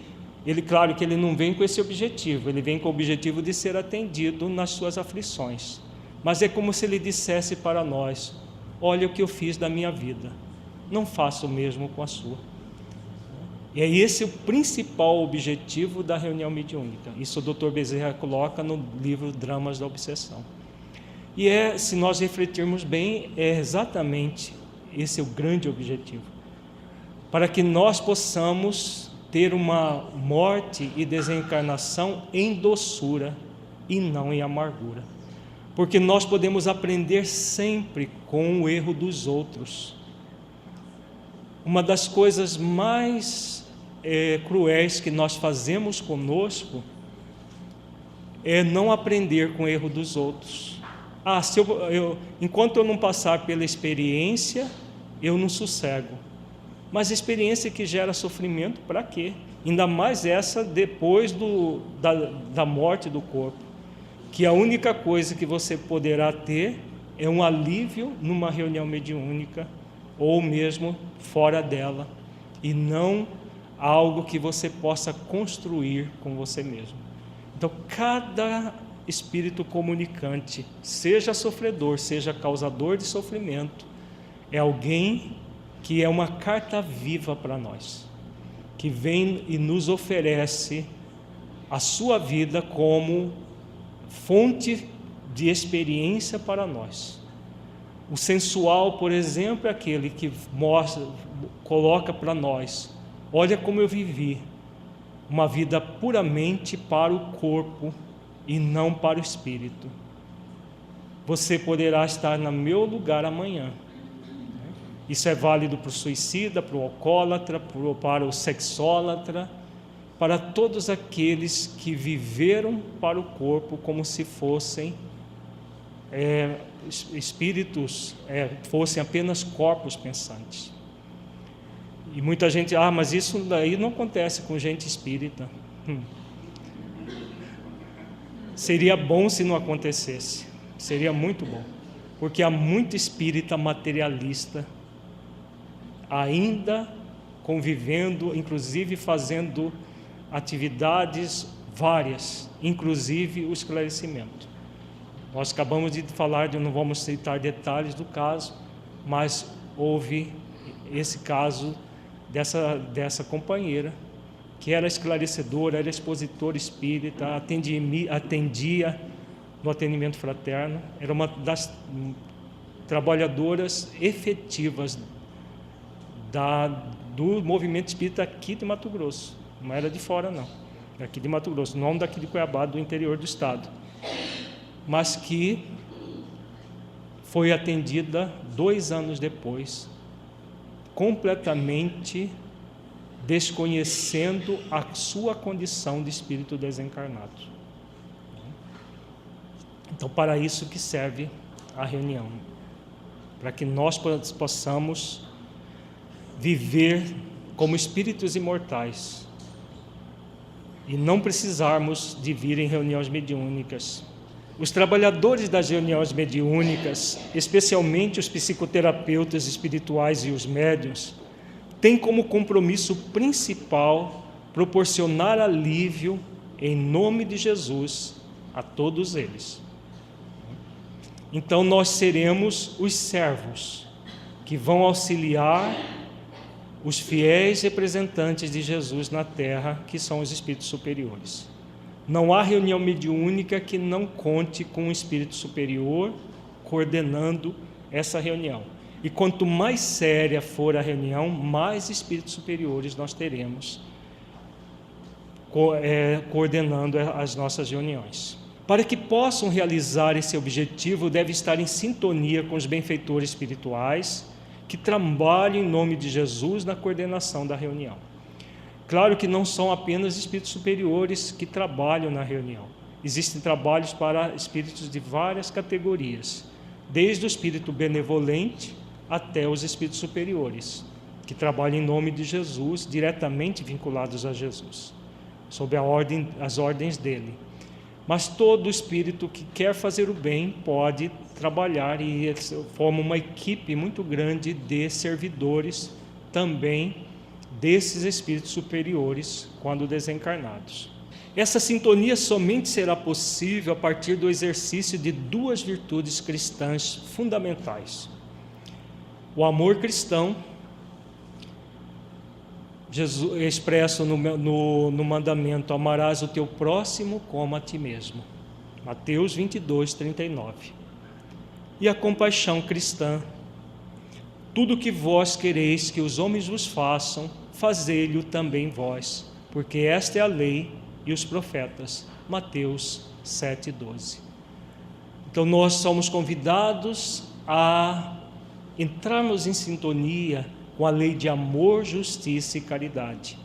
claro que ele não vem com esse objetivo, ele vem com o objetivo de ser atendido nas suas aflições. Mas é como se ele dissesse para nós: olha o que eu fiz da minha vida, não faça o mesmo com a sua. E é esse o principal objetivo da reunião mediúnica. Isso o Dr. Bezerra coloca no livro Dramas da Obsessão. E se nós refletirmos bem, é exatamente esse o grande objetivo. Para que nós possamos ter uma morte e desencarnação em doçura e não em amargura. Porque nós podemos aprender sempre com o erro dos outros. Uma das coisas mais cruéis que nós fazemos conosco é não aprender com o erro dos outros. Enquanto eu não passar pela experiência, eu não sossego. Mas a experiência que gera sofrimento, para quê? Ainda mais essa depois da morte do corpo. Que a única coisa que você poderá ter é um alívio numa reunião mediúnica, ou mesmo fora dela, e não algo que você possa construir com você mesmo. Então, cada espírito comunicante, seja sofredor, seja causador de sofrimento, é alguém que é uma carta viva para nós, que vem e nos oferece a sua vida como fonte de experiência para nós. O sensual, por exemplo, é aquele que coloca para nós: olha como eu vivi uma vida puramente para o corpo e não para o espírito. Você poderá estar no meu lugar amanhã. Isso é válido para o suicida, para o alcoólatra, para o sexólatra, para todos aqueles que viveram para o corpo como se fossem espíritos, fossem apenas corpos pensantes. E muita gente, mas isso daí não acontece com gente espírita. Seria bom se não acontecesse, seria muito bom, porque há muito espírita materialista ainda convivendo, inclusive fazendo atividades várias, inclusive o esclarecimento. Nós acabamos de falar, não vamos citar detalhes do caso, mas houve esse caso dessa companheira, que era esclarecedora, era expositora espírita, atendia no atendimento fraterno, era uma das trabalhadoras efetivas do movimento espírita aqui de Mato Grosso. Não era de fora, não. Aqui de Mato Grosso, não daqui de Cuiabá, do interior do estado. Mas que foi atendida 2 anos depois, completamente desconhecendo a sua condição de espírito desencarnado. Então, para isso que serve a reunião, para que nós possamos viver como espíritos imortais e não precisarmos de vir em reuniões mediúnicas. Os trabalhadores das reuniões mediúnicas, especialmente os psicoterapeutas espirituais e os médiuns, têm como compromisso principal proporcionar alívio em nome de Jesus a todos eles. Então nós seremos os servos que vão auxiliar os fiéis representantes de Jesus na terra, que são os espíritos superiores. Não há reunião mediúnica que não conte com um espírito superior coordenando essa reunião. E quanto mais séria for a reunião, mais espíritos superiores nós teremos coordenando as nossas reuniões. Para que possam realizar esse objetivo, deve estar em sintonia com os benfeitores espirituais que trabalham em nome de Jesus na coordenação da reunião. Claro que não são apenas espíritos superiores que trabalham na reunião. Existem trabalhos para espíritos de várias categorias, desde o espírito benevolente até os espíritos superiores, que trabalham em nome de Jesus, diretamente vinculados a Jesus, sob as ordens dele. Mas todo espírito que quer fazer o bem pode trabalhar e forma uma equipe muito grande de servidores também desses espíritos superiores quando desencarnados. Essa sintonia somente será possível a partir do exercício de 2 virtudes cristãs fundamentais: o amor cristão, Jesus expresso no mandamento: amarás o teu próximo como a ti mesmo, Mateus 22, 39. E a compaixão cristã: tudo que vós quereis que os homens vos façam, fazei-lho também vós, porque esta é a lei e os profetas, Mateus 7, 12. Então nós somos convidados a entrarmos em sintonia com a lei de amor, justiça e caridade.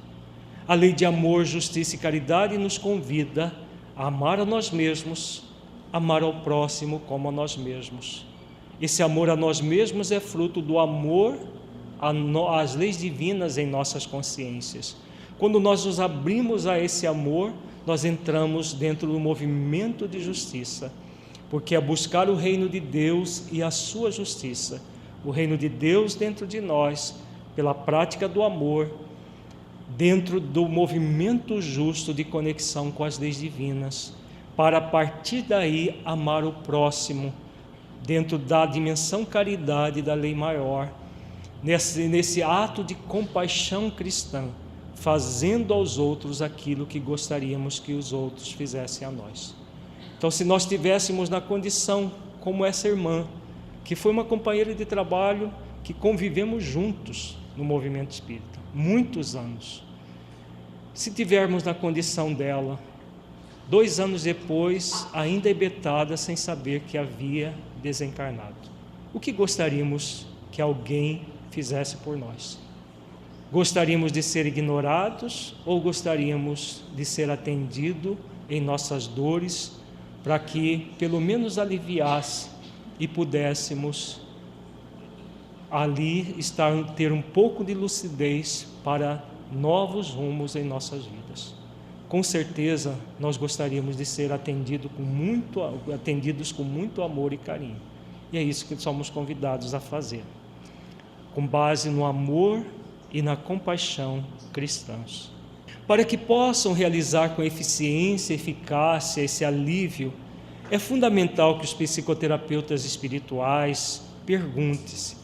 A lei de amor, justiça e caridade nos convida a amar a nós mesmos, amar ao próximo como a nós mesmos. Esse amor a nós mesmos é fruto do amor às leis divinas em nossas consciências. Quando nós nos abrimos a esse amor, nós entramos dentro do movimento de justiça, porque é buscar o reino de Deus e a sua justiça. O reino de Deus dentro de nós, pela prática do amor, dentro do movimento justo de conexão com as leis divinas, para a partir daí amar o próximo, dentro da dimensão caridade da lei maior, nesse ato de compaixão cristã, fazendo aos outros aquilo que gostaríamos que os outros fizessem a nós. Então, se nós estivéssemos na condição como essa irmã, que foi uma companheira de trabalho que convivemos juntos no movimento espírita, muitos anos. Se tivermos na condição dela, 2 anos depois, ainda hebetada, sem saber que havia desencarnado, o que gostaríamos que alguém fizesse por nós? Gostaríamos de ser ignorados ou gostaríamos de ser atendido em nossas dores, para que pelo menos aliviasse e pudéssemos ali ter um pouco de lucidez para novos rumos em nossas vidas? Com certeza nós gostaríamos de ser atendidos com muito amor e carinho, e é isso que somos convidados a fazer, com base no amor e na compaixão cristãs. Para que possam realizar com eficiência e eficácia esse alívio, é fundamental que os psicoterapeutas espirituais perguntem-se,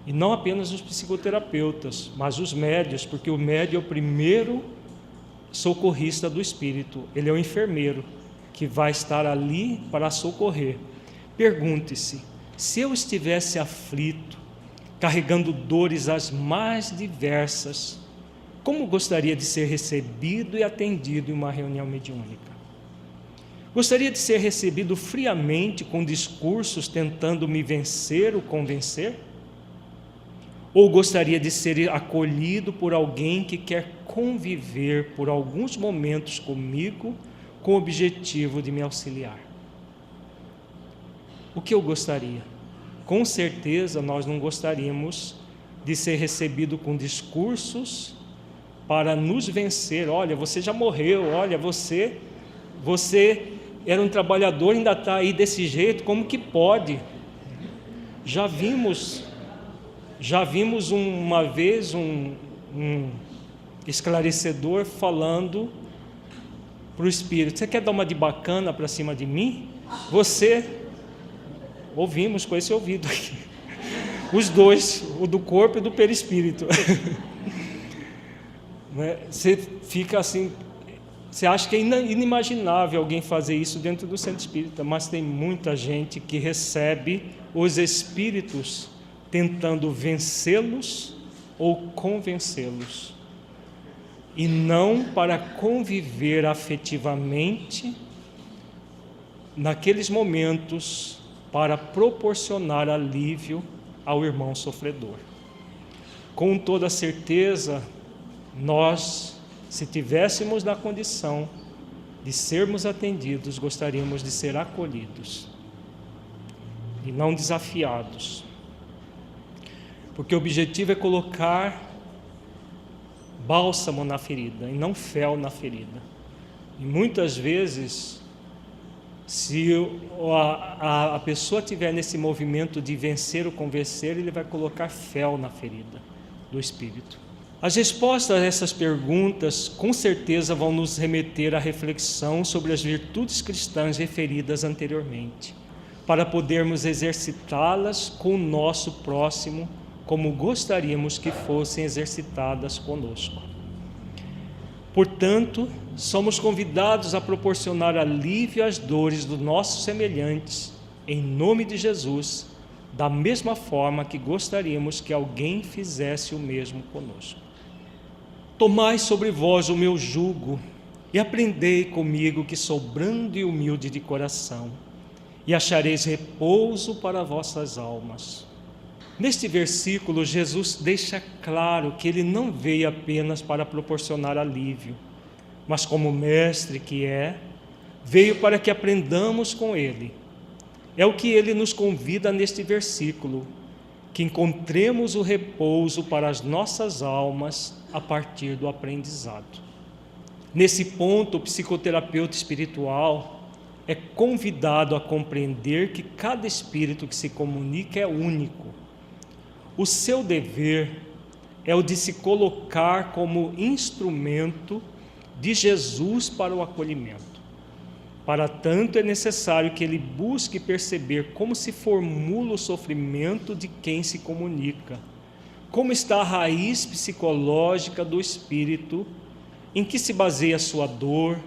e não apenas os psicoterapeutas, mas os médios, porque o médio é o primeiro socorrista do espírito, ele é o enfermeiro que vai estar ali para socorrer. Pergunte-se: se eu estivesse aflito, carregando dores as mais diversas, como gostaria de ser recebido e atendido em uma reunião mediúnica? Gostaria de ser recebido friamente com discursos tentando me vencer ou convencer? Ou gostaria de ser acolhido por alguém que quer conviver por alguns momentos comigo com o objetivo de me auxiliar? O que eu gostaria? Com certeza nós não gostaríamos de ser recebido com discursos para nos vencer. Olha, você já morreu, olha, você era um trabalhador, ainda está aí desse jeito, como que pode? Já vimos uma vez um esclarecedor falando para o espírito: você quer dar uma de bacana para cima de mim? Ouvimos com esse ouvido aqui, os dois, o do corpo e do perispírito. Você fica assim, você acha que é inimaginável alguém fazer isso dentro do centro espírita, mas tem muita gente que recebe os espíritos tentando vencê-los ou convencê-los, e não para conviver afetivamente naqueles momentos para proporcionar alívio ao irmão sofredor. Com toda certeza, nós, se tivéssemos na condição de sermos atendidos, gostaríamos de ser acolhidos e não desafiados, porque o objetivo é colocar bálsamo na ferida e não fel na ferida. E muitas vezes, se a pessoa estiver nesse movimento de vencer ou convencer, ele vai colocar fel na ferida do espírito. As respostas a essas perguntas com certeza vão nos remeter à reflexão sobre as virtudes cristãs referidas anteriormente, para podermos exercitá-las com o nosso próximo, como gostaríamos que fossem exercitadas conosco. Portanto, somos convidados a proporcionar alívio às dores dos nossos semelhantes, em nome de Jesus, da mesma forma que gostaríamos que alguém fizesse o mesmo conosco. Tomai sobre vós o meu jugo e aprendei comigo, que sou brando e humilde de coração, e achareis repouso para vossas almas. Neste versículo, Jesus deixa claro que ele não veio apenas para proporcionar alívio, mas como mestre que é, veio para que aprendamos com ele. É o que ele nos convida neste versículo, que encontremos o repouso para as nossas almas a partir do aprendizado. Nesse ponto, o psicoterapeuta espiritual é convidado a compreender que cada espírito que se comunica é único. O seu dever é o de se colocar como instrumento de Jesus para o acolhimento. Para tanto, é necessário que ele busque perceber como se formula o sofrimento de quem se comunica, como está a raiz psicológica do espírito, em que se baseia a sua dor,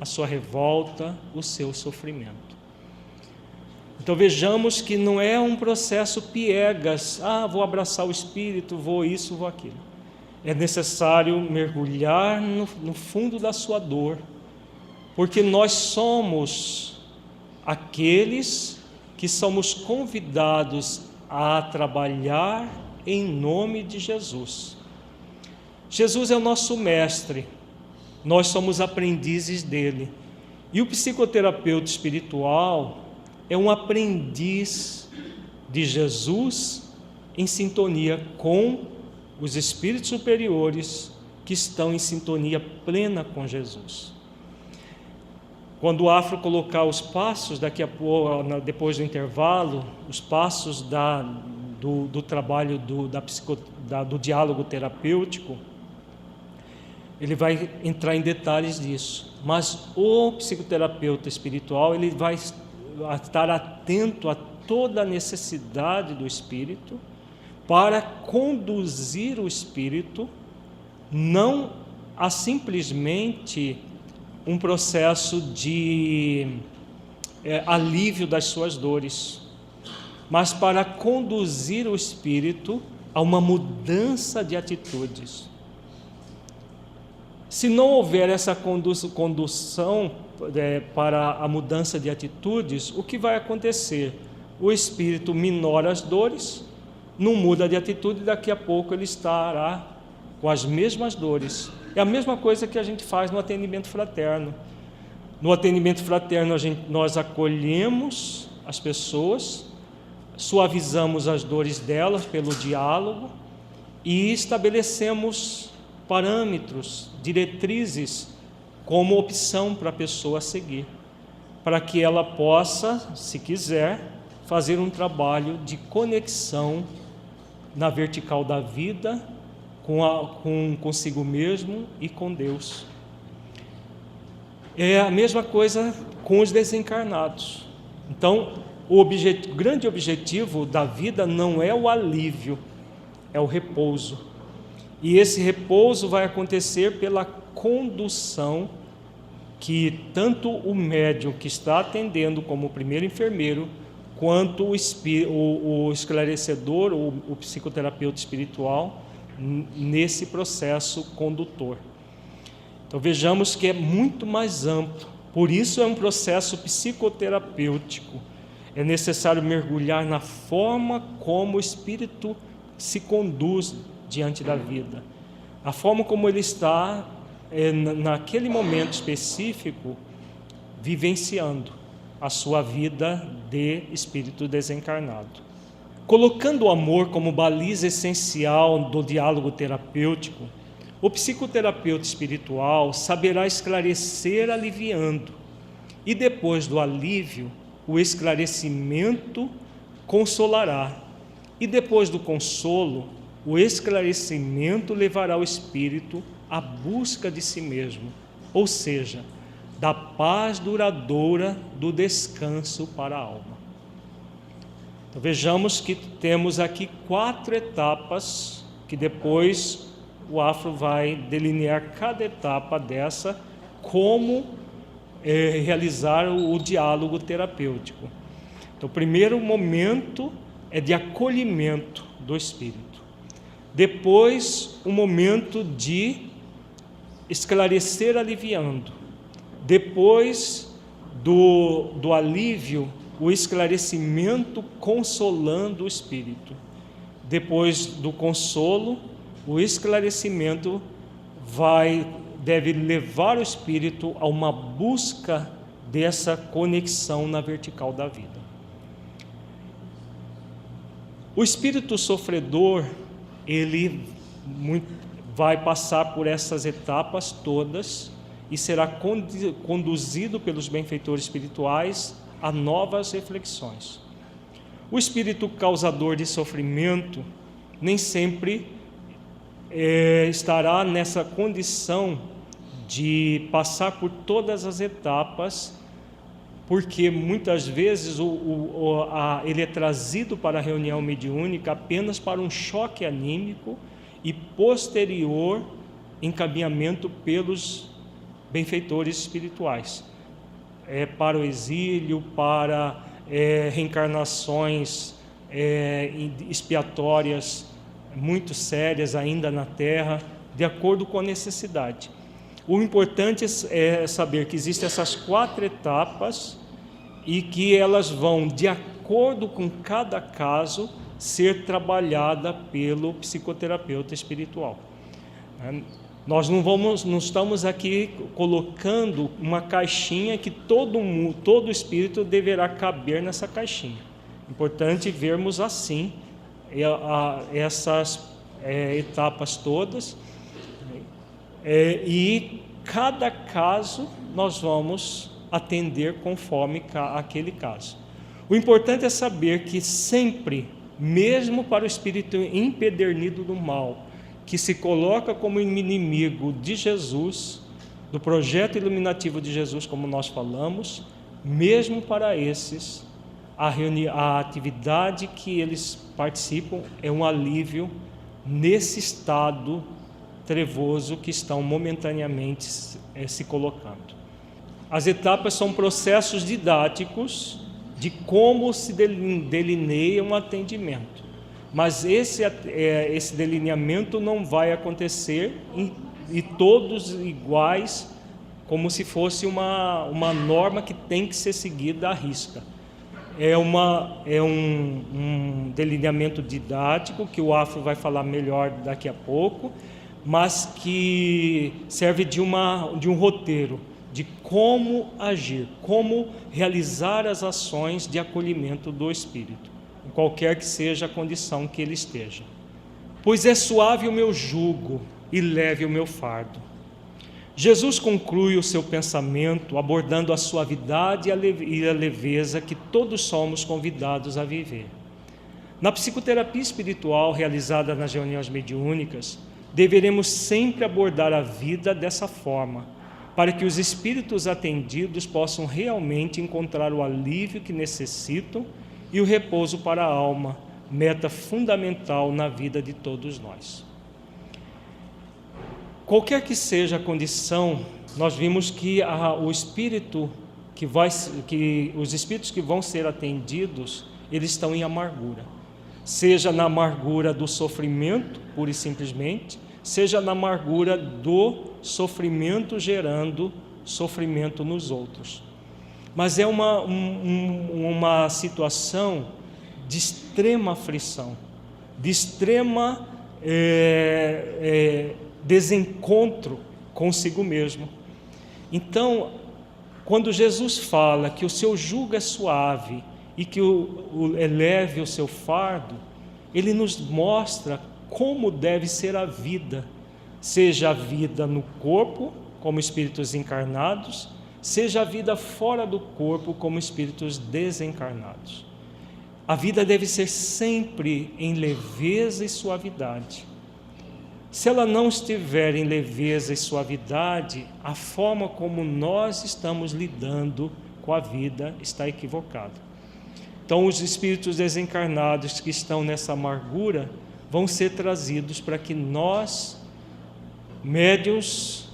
a sua revolta, o seu sofrimento. Então vejamos que não é um processo piegas, vou abraçar o Espírito, vou isso, vou aquilo. É necessário mergulhar no fundo da sua dor, porque nós somos aqueles que somos convidados a trabalhar em nome de Jesus. Jesus é o nosso mestre, nós somos aprendizes dele. E o psicoterapeuta espiritual é um aprendiz de Jesus em sintonia com os espíritos superiores que estão em sintonia plena com Jesus. Quando o Afro colocar os passos, daqui a pouco, depois do intervalo, os passos do trabalho do diálogo terapêutico, ele vai entrar em detalhes disso. Mas o psicoterapeuta espiritual, ele vai estar atento a toda a necessidade do espírito para conduzir o espírito não a simplesmente um processo de alívio das suas dores, mas para conduzir o espírito a uma mudança de atitudes. Se não houver essa condução para a mudança de atitudes, o que vai acontecer? O espírito minora as dores, não muda de atitude, e daqui a pouco ele estará com as mesmas dores. É a mesma coisa que a gente faz no atendimento fraterno. No atendimento fraterno, nós acolhemos as pessoas, suavizamos as dores delas pelo diálogo e estabelecemos parâmetros, diretrizes como opção para a pessoa seguir, para que ela possa, se quiser, fazer um trabalho de conexão na vertical da vida com consigo mesmo e com Deus. É a mesma coisa com os desencarnados. Então, o grande objetivo da vida não é o alívio, é o repouso. E esse repouso vai acontecer pela condução que tanto o médium que está atendendo como o primeiro enfermeiro, quanto o esclarecedor, o psicoterapeuta espiritual, nesse processo condutor. Então vejamos que é muito mais amplo, por isso é um processo psicoterapêutico. É necessário mergulhar na forma como o espírito se conduz diante da vida, a forma como ele está naquele momento específico vivenciando a sua vida de espírito desencarnado. Colocando o amor como baliza essencial do diálogo terapêutico, o psicoterapeuta espiritual saberá esclarecer aliviando, e depois do alívio, o esclarecimento consolará, e depois do consolo, o esclarecimento levará o espírito à busca de si mesmo, ou seja, da paz duradoura do descanso para a alma. Então, vejamos que temos aqui 4 etapas, que depois o Afro vai delinear cada etapa dessa, como realizar o diálogo terapêutico. Então, o primeiro momento é de acolhimento do espírito. Depois, o momento de esclarecer aliviando. Depois do alívio, o esclarecimento consolando o espírito. Depois do consolo, o esclarecimento deve levar o espírito a uma busca dessa conexão na vertical da vida. O espírito sofredor, ele vai passar por essas etapas todas e será conduzido pelos benfeitores espirituais a novas reflexões. O espírito causador de sofrimento nem sempre estará nessa condição de passar por todas as etapas, porque muitas vezes ele é trazido para a reunião mediúnica apenas para um choque anímico e posterior encaminhamento pelos benfeitores espirituais, para o exílio, para reencarnações expiatórias muito sérias ainda na Terra, de acordo com a necessidade. O importante é saber que existem essas 4 etapas e que elas vão, de acordo com cada caso, ser trabalhada pelo psicoterapeuta espiritual. Nós não estamos aqui colocando uma caixinha que todo espírito deverá caber nessa caixinha. Importante vermos assim essas etapas todas, e cada caso nós vamos atender conforme aquele caso. O importante é saber que sempre, mesmo para o espírito empedernido do mal, que se coloca como inimigo de Jesus, do projeto iluminativo de Jesus, como nós falamos, mesmo para esses, a atividade que eles participam é um alívio nesse estado trevoso que estão momentaneamente se colocando. As etapas são processos didáticos de como se delineia um atendimento, mas esse delineamento não vai acontecer e todos iguais, como se fosse uma norma que tem que ser seguida à risca. É um delineamento didático que o Afro vai falar melhor daqui a pouco, mas que serve de um roteiro de como agir, como realizar as ações de acolhimento do espírito, em qualquer que seja a condição que ele esteja. Pois é suave o meu jugo e leve o meu fardo. Jesus conclui o seu pensamento abordando a suavidade e a leveza que todos somos convidados a viver. Na psicoterapia espiritual realizada nas reuniões mediúnicas, deveremos sempre abordar a vida dessa forma, para que os espíritos atendidos possam realmente encontrar o alívio que necessitam e o repouso para a alma, meta fundamental na vida de todos nós. Qualquer que seja a condição, nós vimos que os espíritos que vão ser atendidos, eles estão em amargura. Seja na amargura do sofrimento, pura e simplesmente, seja na amargura do sofrimento gerando sofrimento nos outros. Mas é uma situação de extrema aflição, de extrema desencontro consigo mesmo. Então, quando Jesus fala que o seu jugo é suave e que eleve o seu fardo, ele nos mostra como deve ser a vida, seja a vida no corpo, como espíritos encarnados, seja a vida fora do corpo, como espíritos desencarnados. A vida deve ser sempre em leveza e suavidade. Se ela não estiver em leveza e suavidade, a forma como nós estamos lidando com a vida está equivocada. Então, os espíritos desencarnados que estão nessa amargura vão ser trazidos para que nós, médiuns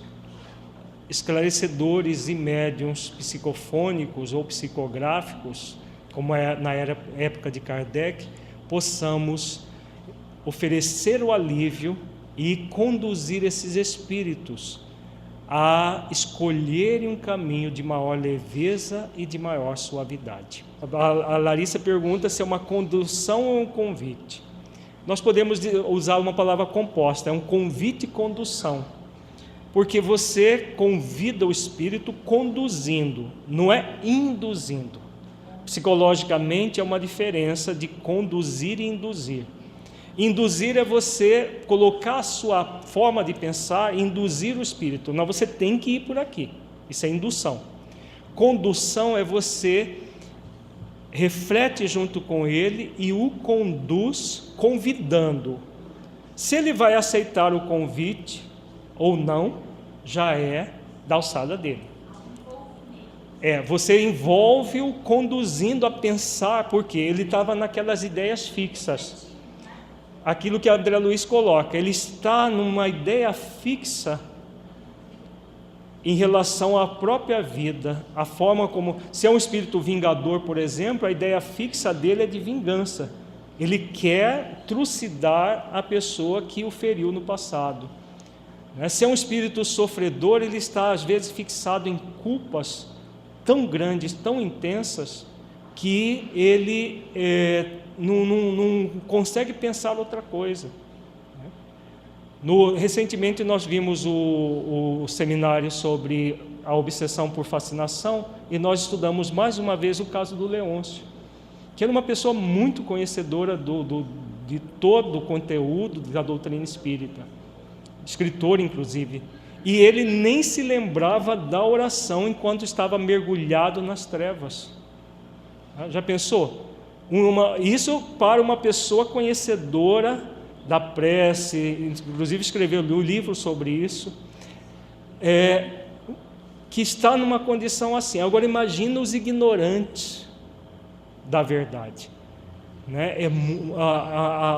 esclarecedores e médiuns psicofônicos ou psicográficos, como é na época de Kardec, possamos oferecer o alívio e conduzir esses espíritos a escolherem um caminho de maior leveza e de maior suavidade. A Larissa pergunta se é uma condução ou um convite. Nós podemos usar uma palavra composta, é um convite e condução, porque você convida o espírito conduzindo, não é induzindo. Psicologicamente é uma diferença de conduzir e induzir. Induzir é você colocar a sua forma de pensar e induzir o espírito. Não, você tem que ir por aqui. Isso é indução. Condução é você reflete junto com ele e o conduz convidando. Se ele vai aceitar o convite ou não, já é da alçada dele. Você envolve-o conduzindo a pensar, porque ele estava naquelas ideias fixas. Aquilo que a André Luiz coloca, ele está numa ideia fixa, em relação à própria vida, a forma como, se é um espírito vingador, por exemplo, a ideia fixa dele é de vingança. Ele quer trucidar a pessoa que o feriu no passado. Se é um espírito sofredor, ele está às vezes fixado em culpas tão grandes, tão intensas, que ele não consegue pensar outra coisa. Recentemente nós vimos o seminário sobre a obsessão por fascinação, e nós estudamos mais uma vez o caso do Leôncio, que era uma pessoa muito conhecedora de todo o conteúdo da doutrina espírita, escritor inclusive, e ele nem se lembrava da oração enquanto estava mergulhado nas trevas. Já pensou? Isso para uma pessoa conhecedora da prece, inclusive escreveu um livro sobre isso, que está numa condição assim. Agora imagina os ignorantes da verdade, né?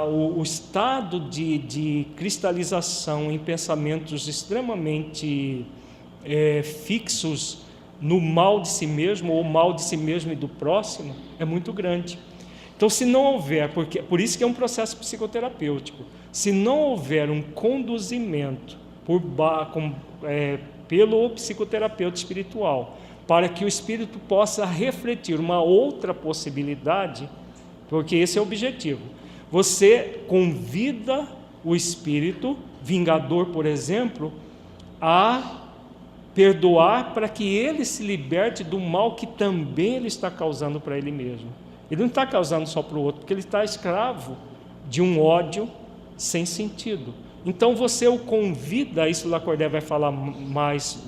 O estado de cristalização em pensamentos extremamente fixos no mal de si mesmo, ou mal de si mesmo e do próximo, é muito grande. Então, se não houver, por isso que é um processo psicoterapêutico, se não houver um conduzimento pelo psicoterapeuta espiritual, para que o espírito possa refletir uma outra possibilidade, porque esse é o objetivo. Você convida o espírito vingador, por exemplo, a perdoar para que ele se liberte do mal que também ele está causando para ele mesmo. Ele não está causando só para o outro, porque ele está escravo de um ódio sem sentido. Então você o convida, isso o Lacordaire vai falar mais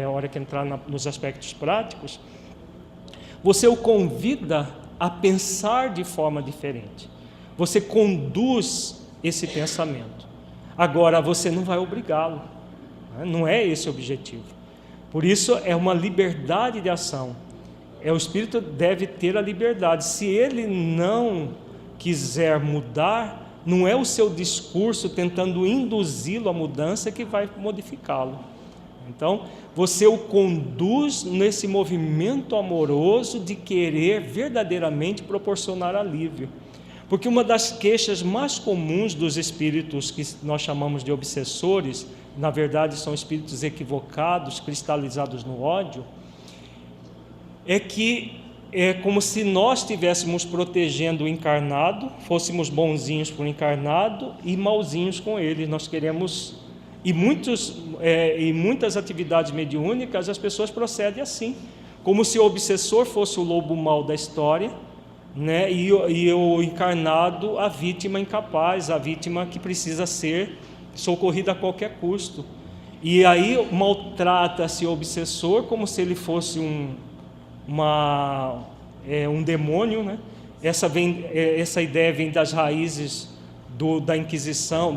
a hora que entrar nos aspectos práticos, você o convida a pensar de forma diferente. Você conduz esse pensamento. Agora, você não vai obrigá-lo, né? Não é esse o objetivo. Por isso, é uma liberdade de ação. O espírito deve ter a liberdade. Se ele não quiser mudar, não é o seu discurso tentando induzi-lo à mudança que vai modificá-lo. Então, você o conduz nesse movimento amoroso de querer verdadeiramente proporcionar alívio. Porque uma das queixas mais comuns dos espíritos que nós chamamos de obsessores, na verdade são espíritos equivocados, cristalizados no ódio, é que é como se nós estivéssemos protegendo o encarnado, fôssemos bonzinhos para o encarnado e mauzinhos com ele. Nós queremos, e muitas atividades mediúnicas as pessoas procedem assim, como se o obsessor fosse o lobo mau da história, né? E o encarnado a vítima incapaz, a vítima que precisa ser socorrida a qualquer custo. E aí maltrata-se o obsessor como se ele fosse um demônio, né? Essa ideia vem das raízes da Inquisição,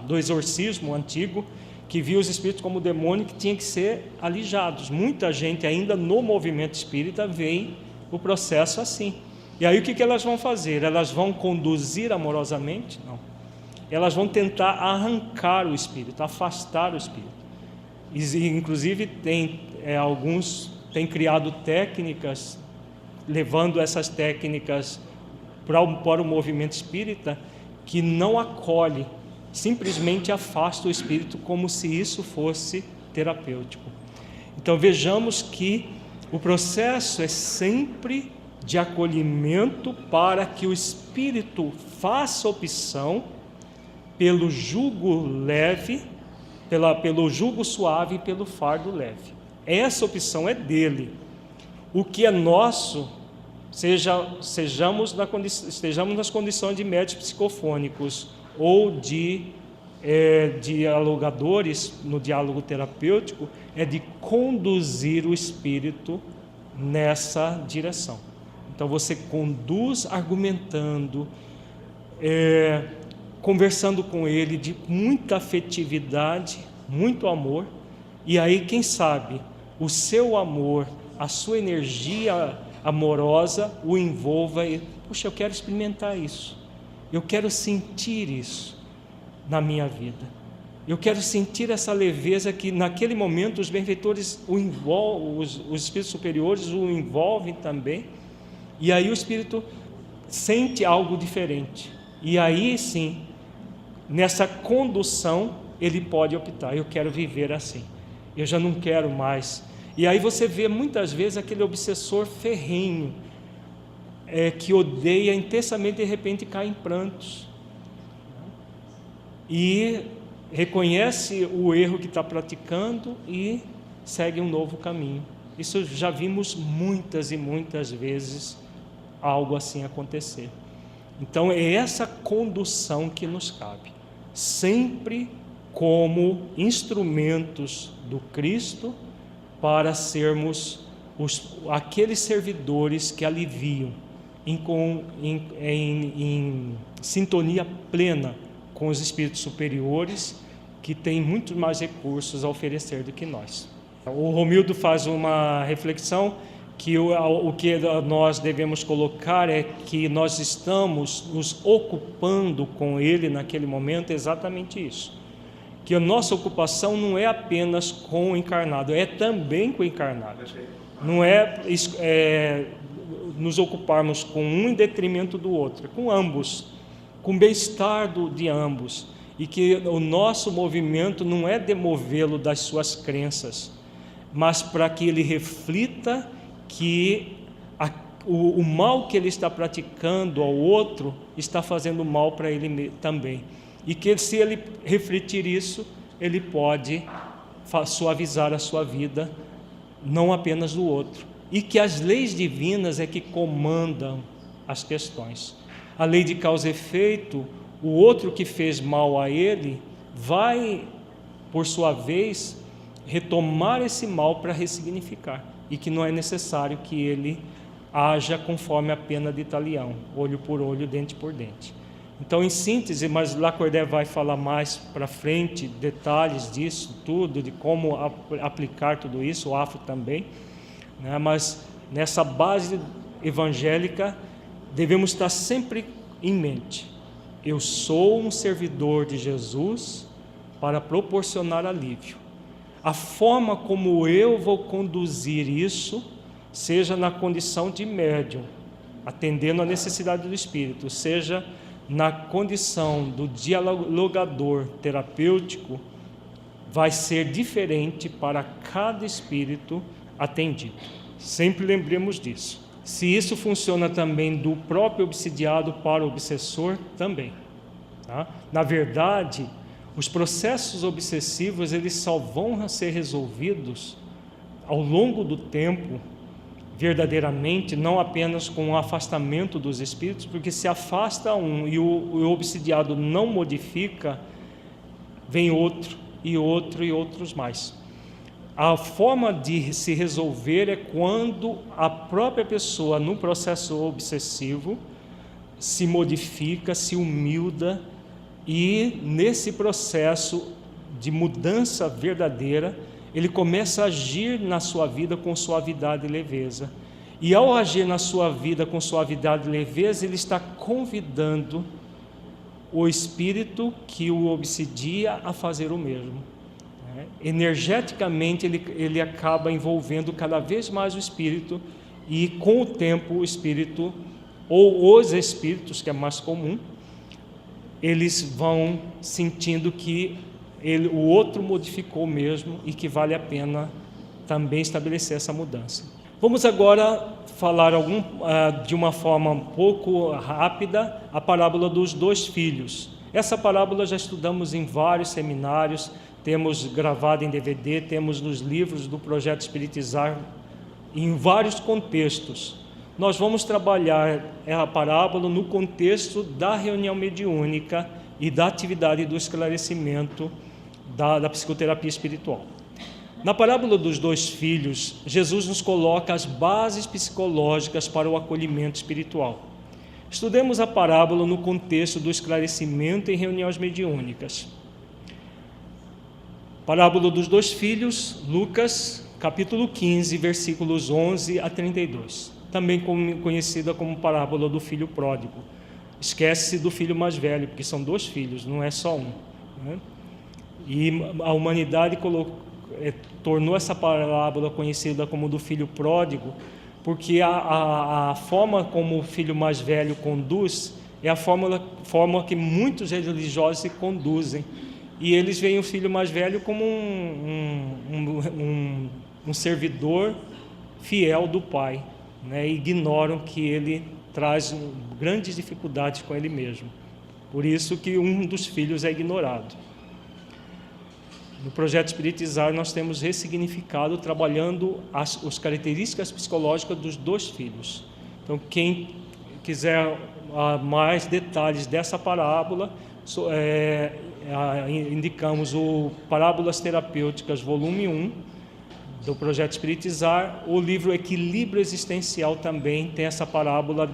do exorcismo antigo, que via os espíritos como demônio que tinha que ser alijados. Muita gente ainda no movimento espírita vê o processo assim. E aí o que elas vão fazer? Elas vão conduzir amorosamente? Não. Elas vão tentar arrancar o espírito, afastar o espírito. E, inclusive alguns têm criado técnicas, levando essas técnicas para o movimento espírita, que não acolhe, simplesmente afasta o espírito como se isso fosse terapêutico. Então vejamos que o processo é sempre de acolhimento para que o espírito faça opção pelo jugo leve, pelo jugo suave e pelo fardo leve. Essa opção é dele. O que é nosso, estejamos nas condições de médios psicofônicos ou de dialogadores no diálogo terapêutico, é de conduzir o espírito nessa direção. Então você conduz argumentando, conversando com ele de muita afetividade, muito amor, e aí quem sabe o seu amor, a sua energia amorosa o envolva e, puxa, eu quero experimentar isso, eu quero sentir isso na minha vida. Eu quero sentir essa leveza que naquele momento os benfeitores os espíritos superiores o envolvem também, e aí o espírito sente algo diferente, e aí sim, nessa condução, ele pode optar: eu quero viver assim, eu já não quero mais. E aí você vê muitas vezes aquele obsessor ferrenho, que odeia intensamente, de repente cai em prantos, e reconhece o erro que está praticando e segue um novo caminho. Isso já vimos muitas e muitas vezes algo assim acontecer. Então é essa condução que nos cabe, sempre como instrumentos do Cristo, para sermos aqueles servidores que aliviam, em sintonia plena com os espíritos superiores, que têm muito mais recursos a oferecer do que nós. O Romildo faz uma reflexão que o que nós devemos colocar é que nós estamos nos ocupando com ele naquele momento, exatamente isso, que a nossa ocupação não é apenas com o encarnado, é também com o encarnado. Não é nos ocuparmos com um em detrimento do outro, é com ambos, com o bem-estar de ambos, e que o nosso movimento não é demovê-lo das suas crenças, mas para que ele reflita que o mal que ele está praticando ao outro está fazendo mal para ele também, e que se ele refletir isso, ele pode suavizar a sua vida, não apenas do outro, e que as leis divinas é que comandam as questões. A lei de causa e efeito, o outro que fez mal a ele vai, por sua vez, retomar esse mal para ressignificar, e que não é necessário que ele haja conforme a pena de talião, olho por olho, dente por dente. Então, em síntese, mas Lacordaire vai falar mais para frente, detalhes disso tudo, de como aplicar tudo isso, o Afro também, né? Mas nessa base evangélica, devemos estar sempre em mente: eu sou um servidor de Jesus para proporcionar alívio. A forma como eu vou conduzir isso, seja na condição de médium, atendendo à necessidade do espírito, seja na condição do dialogador terapêutico, vai ser diferente para cada espírito atendido. Sempre lembremos disso. Se isso funciona também do próprio obsidiado para o obsessor, também, tá? Na verdade, os processos obsessivos, eles só vão ser resolvidos ao longo do tempo, verdadeiramente, não apenas com o afastamento dos espíritos, porque se afasta um e o obsidiado não modifica, vem outro e outro e outros mais. A forma de se resolver é quando a própria pessoa, no processo obsessivo, se modifica, se humilda, e nesse processo de mudança verdadeira, ele começa a agir na sua vida com suavidade e leveza. E ao agir na sua vida com suavidade e leveza, ele está convidando o espírito que o obsidia a fazer o mesmo. Energeticamente, ele acaba envolvendo cada vez mais o espírito, e com o tempo o espírito, ou os espíritos, que é mais comum, eles vão sentindo que o outro modificou mesmo e que vale a pena também estabelecer essa mudança. Vamos agora falar de uma forma um pouco rápida a parábola dos dois filhos. Essa parábola já estudamos em vários seminários, temos gravado em DVD, temos nos livros do Projeto Espiritizar, em vários contextos. Nós vamos trabalhar a parábola no contexto da reunião mediúnica e da atividade do esclarecimento da psicoterapia espiritual. Na parábola dos dois filhos, Jesus nos coloca as bases psicológicas para o acolhimento espiritual. Estudemos a parábola no contexto do esclarecimento em reuniões mediúnicas. Parábola dos dois filhos, Lucas, capítulo 15, versículos 11 a 32. Também conhecida como parábola do filho pródigo. Esquece-se do filho mais velho, porque são dois filhos, não é só um, né? E a humanidade tornou essa parábola conhecida como do filho pródigo, porque a forma como o filho mais velho conduz é a forma que muitos religiosos se conduzem. E eles veem o filho mais velho como um servidor fiel do pai, né? E ignoram que ele traz grandes dificuldades com ele mesmo. Por isso que um dos filhos é ignorado. No projeto Espiritizar, nós temos ressignificado, trabalhando as características psicológicas dos dois filhos. Então, quem quiser mais detalhes dessa parábola, indicamos o Parábolas Terapêuticas, volume 1, do projeto Espiritizar. O livro Equilíbrio Existencial também tem essa parábola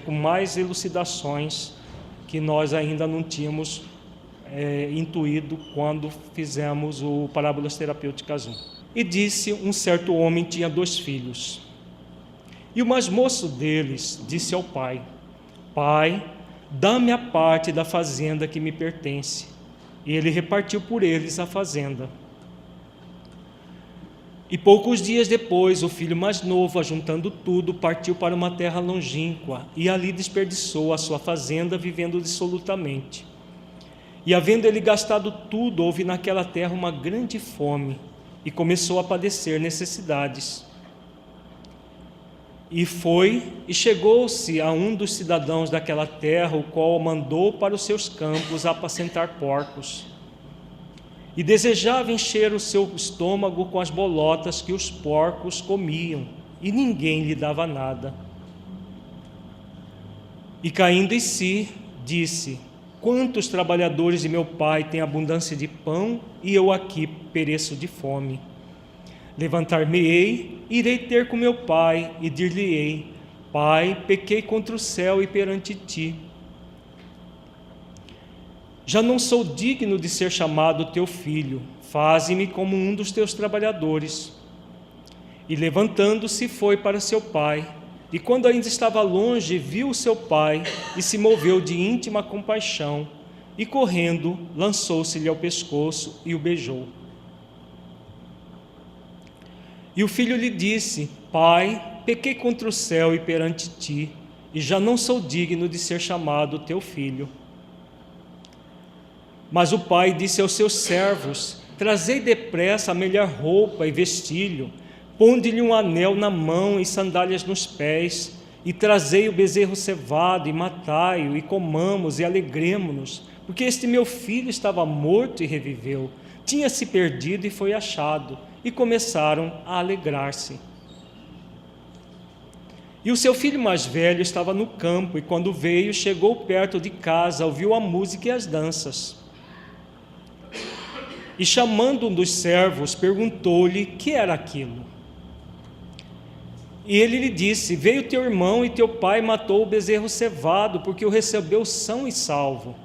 com mais elucidações que nós ainda não tínhamos intuído quando fizemos o Parábolas Terapêuticas 1. E disse: um certo homem tinha 2 filhos. E o mais moço deles disse ao pai: Pai, dá-me a parte da fazenda que me pertence. E ele repartiu por eles a fazenda. E poucos dias depois, o filho mais novo, ajuntando tudo, partiu para uma terra longínqua, e ali desperdiçou a sua fazenda, vivendo dissolutamente. E havendo ele gastado tudo, houve naquela terra uma grande fome, e começou a padecer necessidades. E chegou-se a um dos cidadãos daquela terra, o qual o mandou para os seus campos a apacentar porcos. E desejava encher o seu estômago com as bolotas que os porcos comiam, e ninguém lhe dava nada. E caindo em si, disse: Quantos trabalhadores de meu pai têm abundância de pão, e eu aqui pereço de fome? Levantar-me-ei, irei ter com meu pai, e dir-lhe-ei: Pai, pequei contra o céu e perante ti. Já não sou digno de ser chamado teu filho, faze-me como um dos teus trabalhadores. E levantando-se foi para seu pai, e quando ainda estava longe, viu o seu pai, e se moveu de íntima compaixão, e correndo, lançou-se-lhe ao pescoço e o beijou. E o filho lhe disse: Pai, pequei contra o céu e perante ti, e já não sou digno de ser chamado teu filho. Mas o pai disse aos seus servos: Trazei depressa a melhor roupa e vestilho, ponde-lhe um anel na mão e sandálias nos pés, e trazei o bezerro cevado, e matai-o, e comamos e alegremo-nos, porque este meu filho estava morto e reviveu, tinha se perdido e foi achado. E começaram a alegrar-se. E o seu filho mais velho estava no campo, e quando veio, chegou perto de casa, ouviu a música e as danças. E chamando um dos servos, perguntou-lhe que era aquilo. E ele lhe disse: Veio teu irmão e teu pai matou o bezerro cevado, porque o recebeu são e salvo.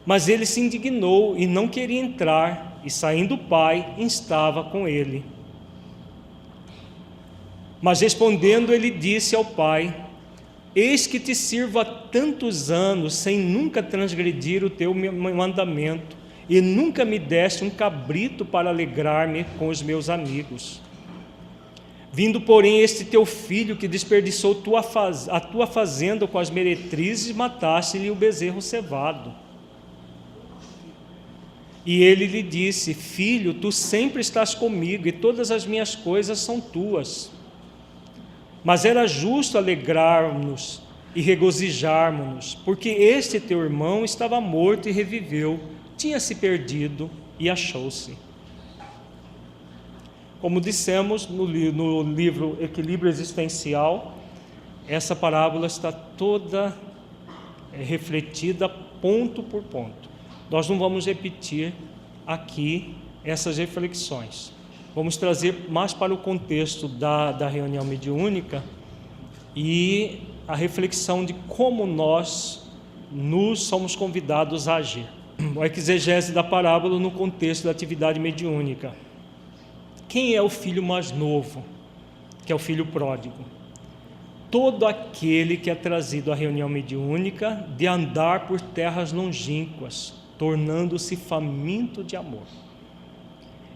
Mas ele se indignou e não queria entrar, e saindo o pai, instava com ele. Mas respondendo, ele disse ao pai: Eis que te sirvo há tantos anos, sem nunca transgredir o teu mandamento, e nunca me deste um cabrito para alegrar-me com os meus amigos. Vindo, porém, este teu filho, que desperdiçou a tua fazenda com as meretrizes, mataste-lhe o bezerro cevado. E ele lhe disse: Filho, tu sempre estás comigo, e todas as minhas coisas são tuas. Mas era justo alegrarmos e regozijarmos-nos, porque este teu irmão estava morto e reviveu, tinha se perdido e achou-se. Como dissemos no livro Equilíbrio Existencial, essa parábola está toda refletida ponto por ponto. Nós não vamos repetir aqui essas reflexões. Vamos trazer mais para o contexto da reunião mediúnica e a reflexão de como nós nos somos convidados a agir. A exegese da parábola no contexto da atividade mediúnica. Quem é o filho mais novo, que é o filho pródigo? todo aquele que é trazido à reunião mediúnica de andar por terras longínquas, tornando-se faminto de amor.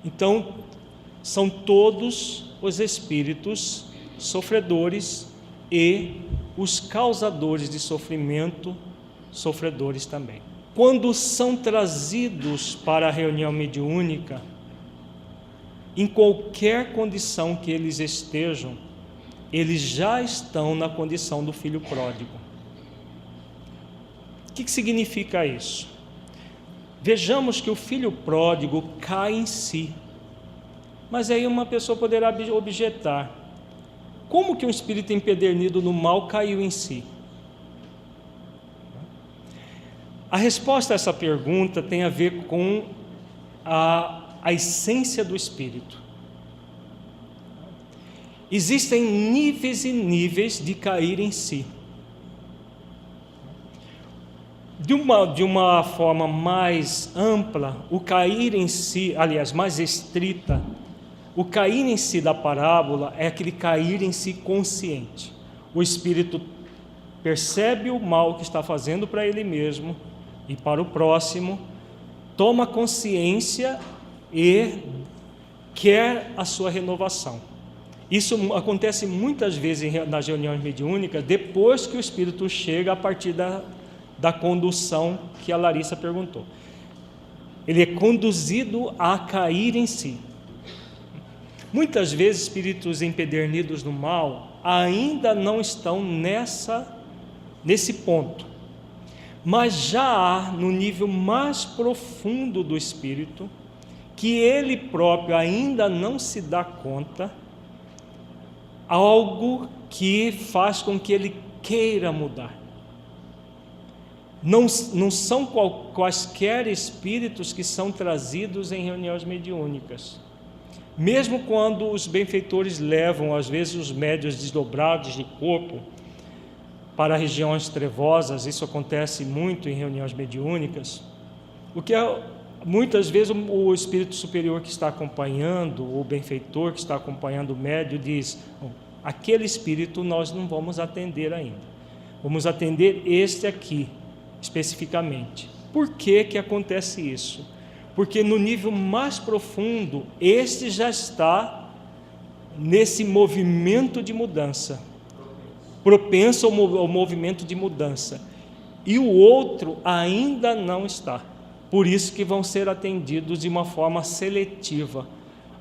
Então, são todos os espíritos sofredores e os causadores de sofrimento, sofredores também. Quando são trazidos para a reunião mediúnica, em qualquer condição que eles estejam, eles já estão na condição do filho pródigo. O que significa isso? Vejamos que o filho pródigo cai em si. Mas aí uma pessoa poderá objetar: como que um espírito empedernido no mal caiu em si? A resposta a essa pergunta tem a ver com a essência do espírito. Existem níveis e níveis de cair em si. De uma forma mais ampla, o cair em si, aliás, mais estrita, o cair em si da parábola é aquele cair em si consciente. O espírito percebe o mal que está fazendo para ele mesmo e para o próximo, toma consciência e quer a sua renovação. Isso acontece muitas vezes nas reuniões mediúnicas, depois que o espírito chega a partir da condução que a Larissa perguntou. Ele é conduzido a cair em si. Muitas vezes espíritos empedernidos no mal ainda não estão nesse ponto, mas já há no nível mais profundo do espírito, que ele próprio ainda não se dá conta, algo que faz com que ele queira mudar. Não são quaisquer espíritos que são trazidos em reuniões mediúnicas. Mesmo quando os benfeitores levam, às vezes, os médiuns desdobrados de corpo para regiões trevosas, isso acontece muito em reuniões mediúnicas, muitas vezes o espírito superior que está acompanhando, o benfeitor que está acompanhando o médium, diz: aquele espírito nós não vamos atender ainda, vamos atender este aqui, especificamente. Por que acontece isso? Porque no nível mais profundo, este já está nesse movimento de mudança, propenso ao movimento de mudança, e o outro ainda não está. Por isso que vão ser atendidos de uma forma seletiva.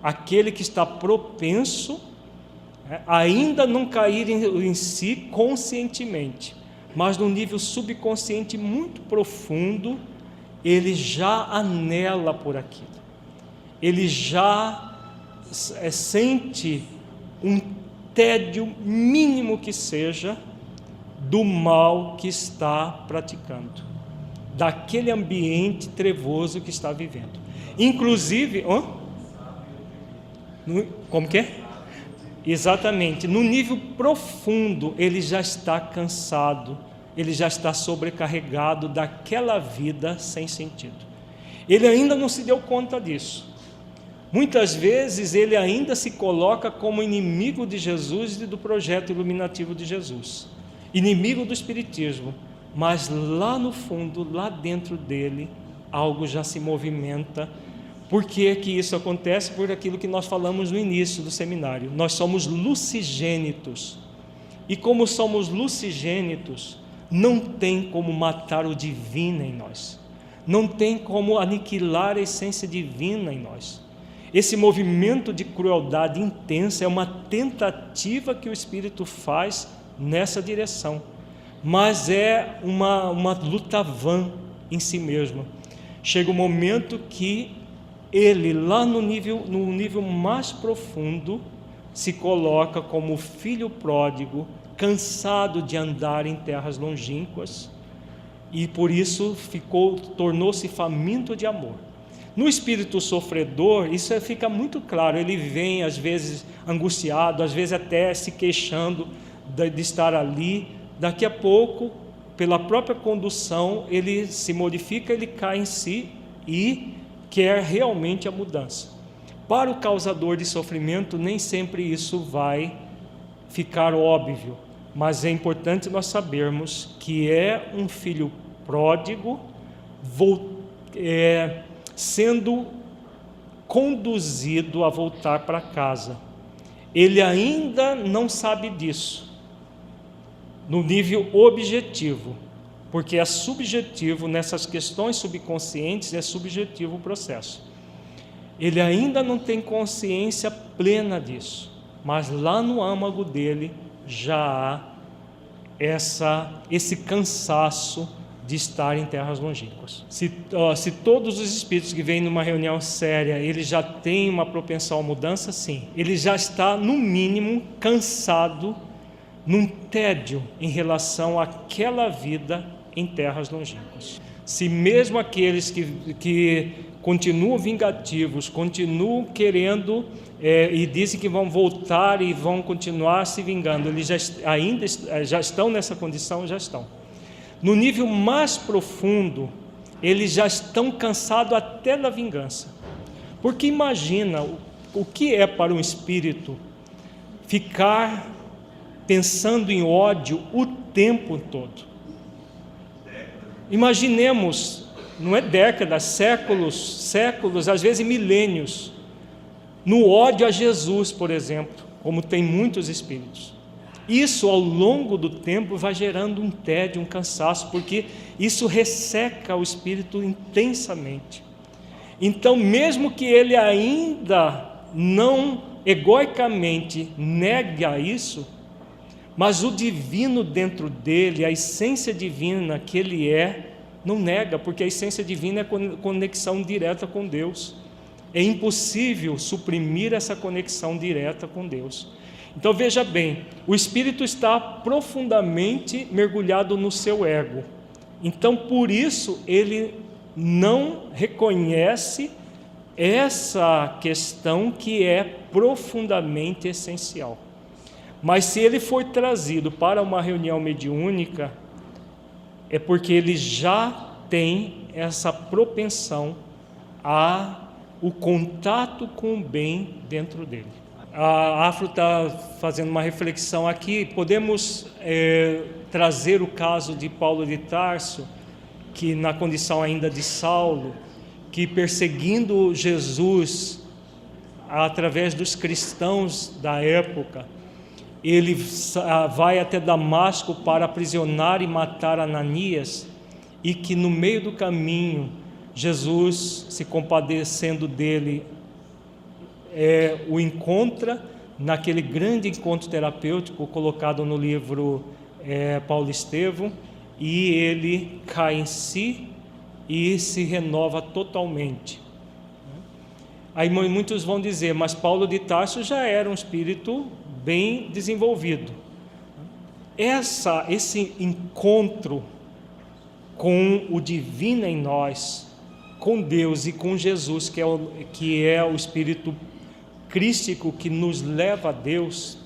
Aquele que está propenso, ainda não cair em si conscientemente, mas no nível subconsciente muito profundo, ele já anela por aquilo, ele já sente um tédio mínimo que seja do mal que está praticando, daquele ambiente trevoso que está vivendo. Inclusive, como que é? Exatamente, no nível profundo ele já está cansado, ele já está sobrecarregado daquela vida sem sentido. Ele ainda não se deu conta disso. Muitas vezes ele ainda se coloca como inimigo de Jesus e do projeto iluminativo de Jesus, inimigo do Espiritismo, mas lá no fundo, lá dentro dele, algo já se movimenta. Por que isso acontece? Por aquilo que nós falamos no início do seminário. Nós somos lucigênitos, e como somos lucigênitos, não tem como matar o divino em nós, não tem como aniquilar a essência divina em nós. Esse movimento de crueldade intensa é uma tentativa que o Espírito faz nessa direção, mas é uma luta vã em si mesma. Chega um momento que ele, lá no nível mais profundo, se coloca como filho pródigo, cansado de andar em terras longínquas, e por isso tornou-se faminto de amor. No espírito sofredor, isso fica muito claro. Ele vem às vezes angustiado, às vezes até se queixando de estar ali. Daqui a pouco, pela própria condução, ele se modifica, ele cai em si e quer realmente a mudança. Para o causador de sofrimento, nem sempre isso vai ficar óbvio, mas é importante nós sabermos que é um filho pródigo sendo conduzido a voltar para casa. Ele ainda não sabe disso, no nível objetivo, porque é subjetivo, nessas questões subconscientes, é subjetivo o processo. Ele ainda não tem consciência plena disso, mas lá no âmago dele já há esse cansaço de estar em terras longínquas. Se todos os espíritos que vêm numa reunião séria, ele já tem uma propensão à mudança, sim. Ele já está, no mínimo, cansado, num tédio em relação àquela vida em terras longínquas. Se mesmo aqueles que continuam vingativos, continuam querendo e dizem que vão voltar e vão continuar se vingando, eles já estão nessa condição, já estão. No nível mais profundo, eles já estão cansados até da vingança. Porque imagina o que é para um espírito ficar pensando em ódio o tempo todo. Imaginemos, não é décadas, séculos, às vezes milênios, no ódio a Jesus, por exemplo, como tem muitos espíritos. Isso ao longo do tempo vai gerando um tédio, um cansaço, porque isso resseca o espírito intensamente. Então, mesmo que ele ainda não egoicamente nega isso, mas o divino dentro dele, a essência divina que ele não nega, porque a essência divina é conexão direta com Deus. É impossível suprimir essa conexão direta com Deus. Então veja bem, o espírito está profundamente mergulhado no seu ego. Então por isso ele não reconhece essa questão que é profundamente essencial. Mas se ele for trazido para uma reunião mediúnica, é porque ele já tem essa propensão o contato com o bem dentro dele. A Afro está fazendo uma reflexão aqui. Podemos trazer o caso de Paulo de Tarso, que na condição ainda de Saulo, que perseguindo Jesus através dos cristãos da época, ele vai até Damasco para aprisionar e matar Ananias, e que no meio do caminho Jesus, se compadecendo dele, o encontra naquele grande encontro terapêutico colocado no livro Paulo Estevão, e ele cai em si e se renova totalmente. Aí muitos vão dizer, mas Paulo de Tarso já era um espírito bem desenvolvido. Esse encontro com o divino em nós, com Deus e com Jesus, que é o espírito crístico que nos leva a Deus,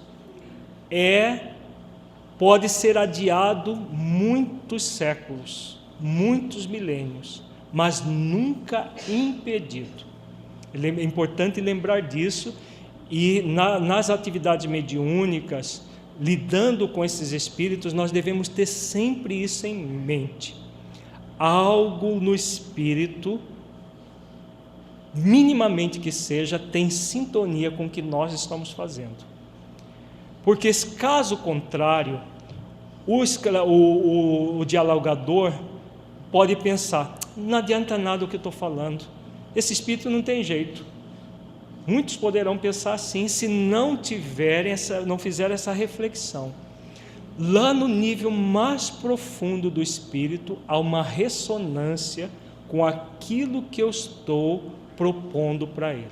pode ser adiado muitos séculos, muitos milênios, mas nunca impedido. É importante lembrar disso, e nas atividades mediúnicas, lidando com esses espíritos, nós devemos ter sempre isso em mente. Algo no espírito, minimamente que seja, tem sintonia com o que nós estamos fazendo. Porque caso contrário, o dialogador pode pensar, não adianta nada o que eu estou falando, esse espírito não tem jeito. Muitos poderão pensar assim, se não fizerem essa reflexão. Lá no nível mais profundo do espírito, há uma ressonância com aquilo que eu estou propondo para ele.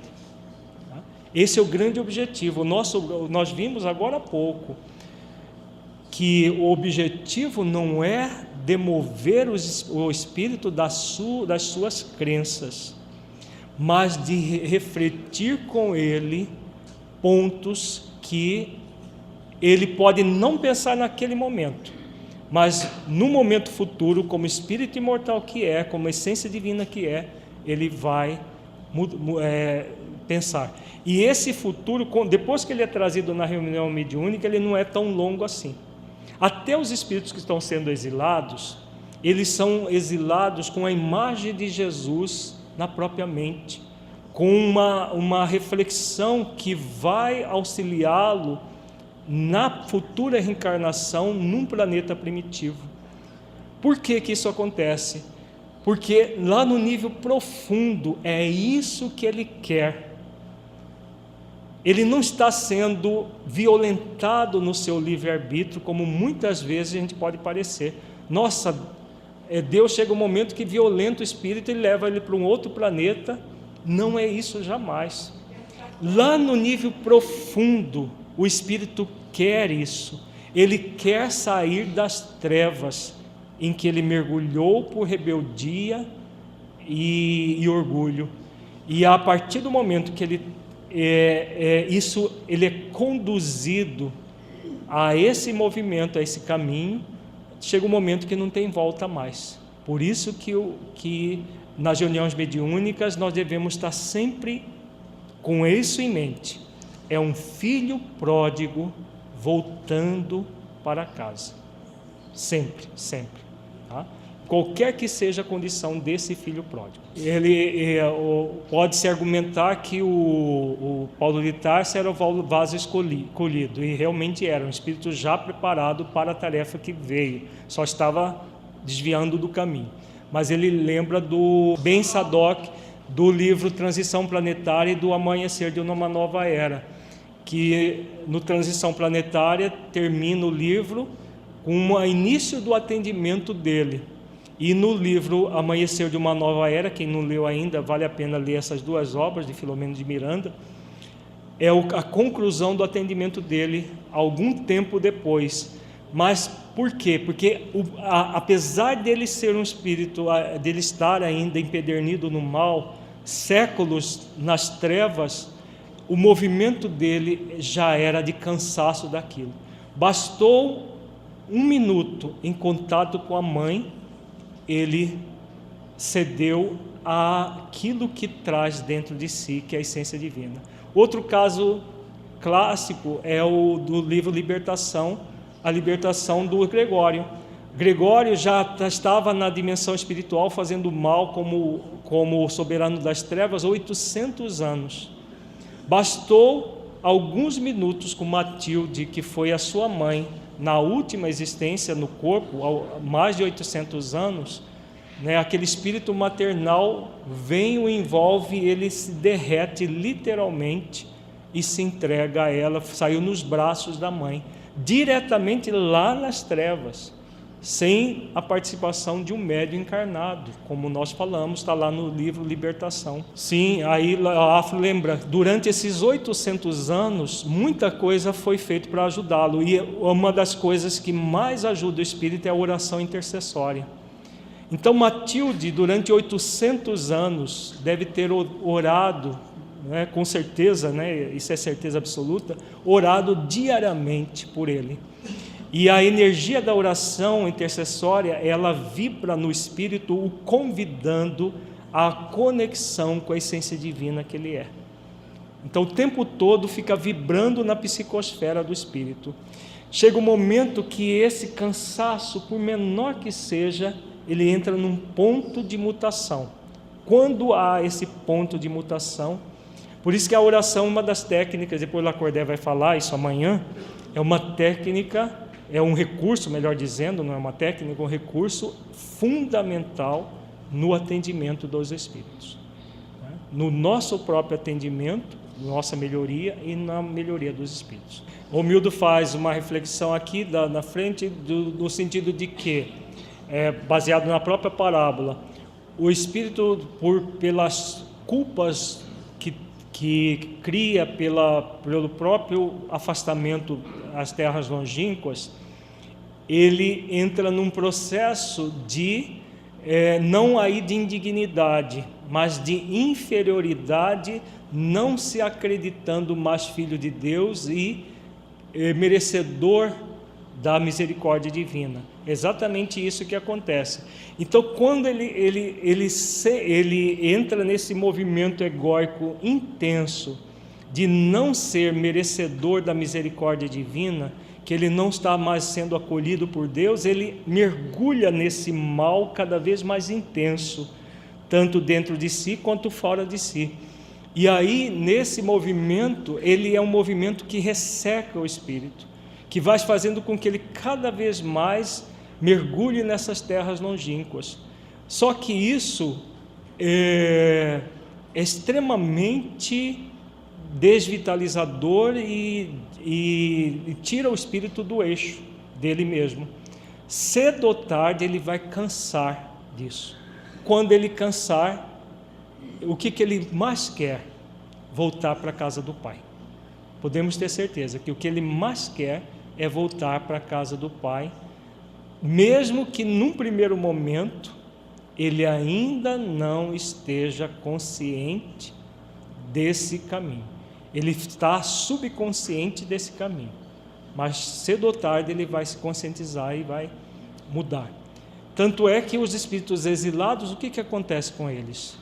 Esse é o grande objetivo. Nós vimos agora há pouco que o objetivo não é demover o espírito das suas crenças, mas de refletir com ele pontos que ele pode não pensar naquele momento, mas no momento futuro, como espírito imortal que é, como essência divina que é, ele vai pensar. E esse futuro, depois que ele é trazido na reunião mediúnica, ele não é tão longo assim. Até os espíritos que estão sendo exilados, eles são exilados com a imagem de Jesus na própria mente, com uma reflexão que vai auxiliá-lo na futura reencarnação num planeta primitivo. Por que que isso acontece? Porque lá no nível profundo é isso que ele quer. Ele não está sendo violentado no seu livre-arbítrio, como muitas vezes a gente pode parecer. Nossa, Deus chega um momento que violenta o espírito e leva ele para um outro planeta. Não é isso jamais. Lá no nível profundo, o espírito quer isso. Ele quer sair das trevas em que ele mergulhou por rebeldia e orgulho. E a partir do momento que ele é conduzido a esse movimento, a esse caminho, chega um momento que não tem volta mais. Por isso que nas reuniões mediúnicas nós devemos estar sempre com isso em mente. É um filho pródigo voltando para casa. Sempre, sempre. Tá? Qualquer que seja a condição desse filho pródigo. Pode-se argumentar que o Paulo de Tarso era o vaso escolhido, e realmente era um espírito já preparado para a tarefa que veio, só estava desviando do caminho. Mas ele lembra do Ben Sadok, do livro Transição Planetária e do Amanhecer de uma Nova Era, que no Transição Planetária termina o livro com o início do atendimento dele. E no livro Amanhecer de uma Nova Era, quem não leu ainda, vale a pena ler essas duas obras de Filomeno de Miranda, é a conclusão do atendimento dele algum tempo depois. Mas por quê? Porque apesar dele ser um espírito, dele estar ainda empedernido no mal, séculos nas trevas, o movimento dele já era de cansaço daquilo. Bastou 1 minuto em contato com a mãe, ele cedeu àquilo que traz dentro de si, que é a essência divina. Outro caso clássico é o do livro Libertação, a libertação do Gregório. Gregório já estava na dimensão espiritual fazendo mal como soberano das trevas há 800 anos. Bastou alguns minutos com Matilde, que foi a sua mãe, na última existência no corpo, há mais de 800 anos, aquele espírito maternal vem, o envolve, ele se derrete literalmente e se entrega a ela, saiu nos braços da mãe, diretamente lá nas trevas, sem a participação de um médium encarnado, como nós falamos, está lá no livro Libertação. Sim, aí a Afro lembra, durante esses 800 anos, muita coisa foi feita para ajudá-lo, e uma das coisas que mais ajuda o espírito é a oração intercessória. Então Matilde, durante 800 anos, deve ter orado, com certeza, isso é certeza absoluta, orado diariamente por ele. E a energia da oração intercessória, ela vibra no espírito, o convidando à conexão com a essência divina que ele é. Então o tempo todo fica vibrando na psicosfera do espírito. Chega um momento que esse cansaço, por menor que seja, ele entra num ponto de mutação. Quando há esse ponto de mutação, por isso que a oração é uma das técnicas, depois o Lacordaire vai falar isso amanhã, é uma técnica, é um recurso, melhor dizendo, não é uma técnica, um recurso fundamental no atendimento dos espíritos, no nosso próprio atendimento, nossa melhoria e na melhoria dos espíritos. Romildo faz uma reflexão aqui na frente, no sentido de que, baseado na própria parábola, o espírito, pelas culpas que cria pelo próprio afastamento às terras longínquas, ele entra num processo de, não aí de indignidade, mas de inferioridade, não se acreditando mais filho de Deus e merecedor da misericórdia divina. Exatamente isso que acontece. Então, quando ele entra nesse movimento egóico intenso de não ser merecedor da misericórdia divina, que ele não está mais sendo acolhido por Deus, ele mergulha nesse mal cada vez mais intenso, tanto dentro de si quanto fora de si. E aí, nesse movimento, ele é um movimento que resseca o espírito, que vai fazendo com que ele cada vez mais mergulhe nessas terras longínquas. Só que isso é extremamente desvitalizador e tira o espírito do eixo dele mesmo. Cedo ou tarde ele vai cansar disso. Quando ele cansar, o que ele mais quer? Voltar para a casa do Pai. Podemos ter certeza que o que ele mais quer é voltar para a casa do Pai, mesmo que num primeiro momento ele ainda não esteja consciente desse caminho. Ele está subconsciente desse caminho, mas cedo ou tarde ele vai se conscientizar e vai mudar. Tanto é que os espíritos exilados, o que acontece com eles?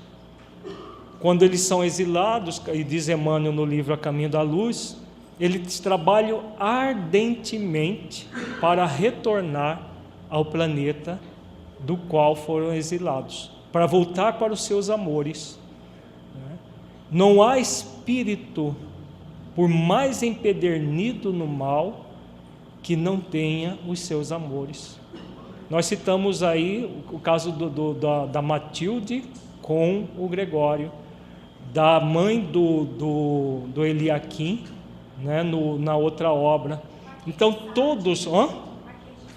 Quando eles são exilados, e diz Emmanuel no livro A Caminho da Luz, eles trabalham ardentemente para retornar ao planeta do qual foram exilados, para voltar para os seus amores. Não há espírito, por mais empedernido no mal, que não tenha os seus amores. Nós citamos aí o caso da Matilde com o Gregório, da mãe do Eliakim, né, na outra obra. Então todos,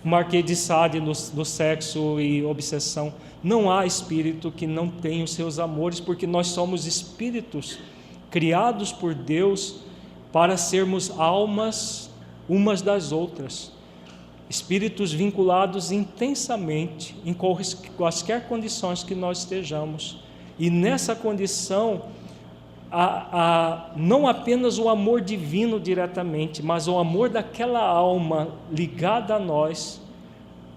Marquês de Sade do sexo e obsessão, não há espírito que não tenha os seus amores, porque nós somos espíritos criados por Deus para sermos almas umas das outras, espíritos vinculados intensamente em quaisquer condições que nós estejamos. E nessa condição, não apenas o amor divino diretamente, mas o amor daquela alma ligada a nós,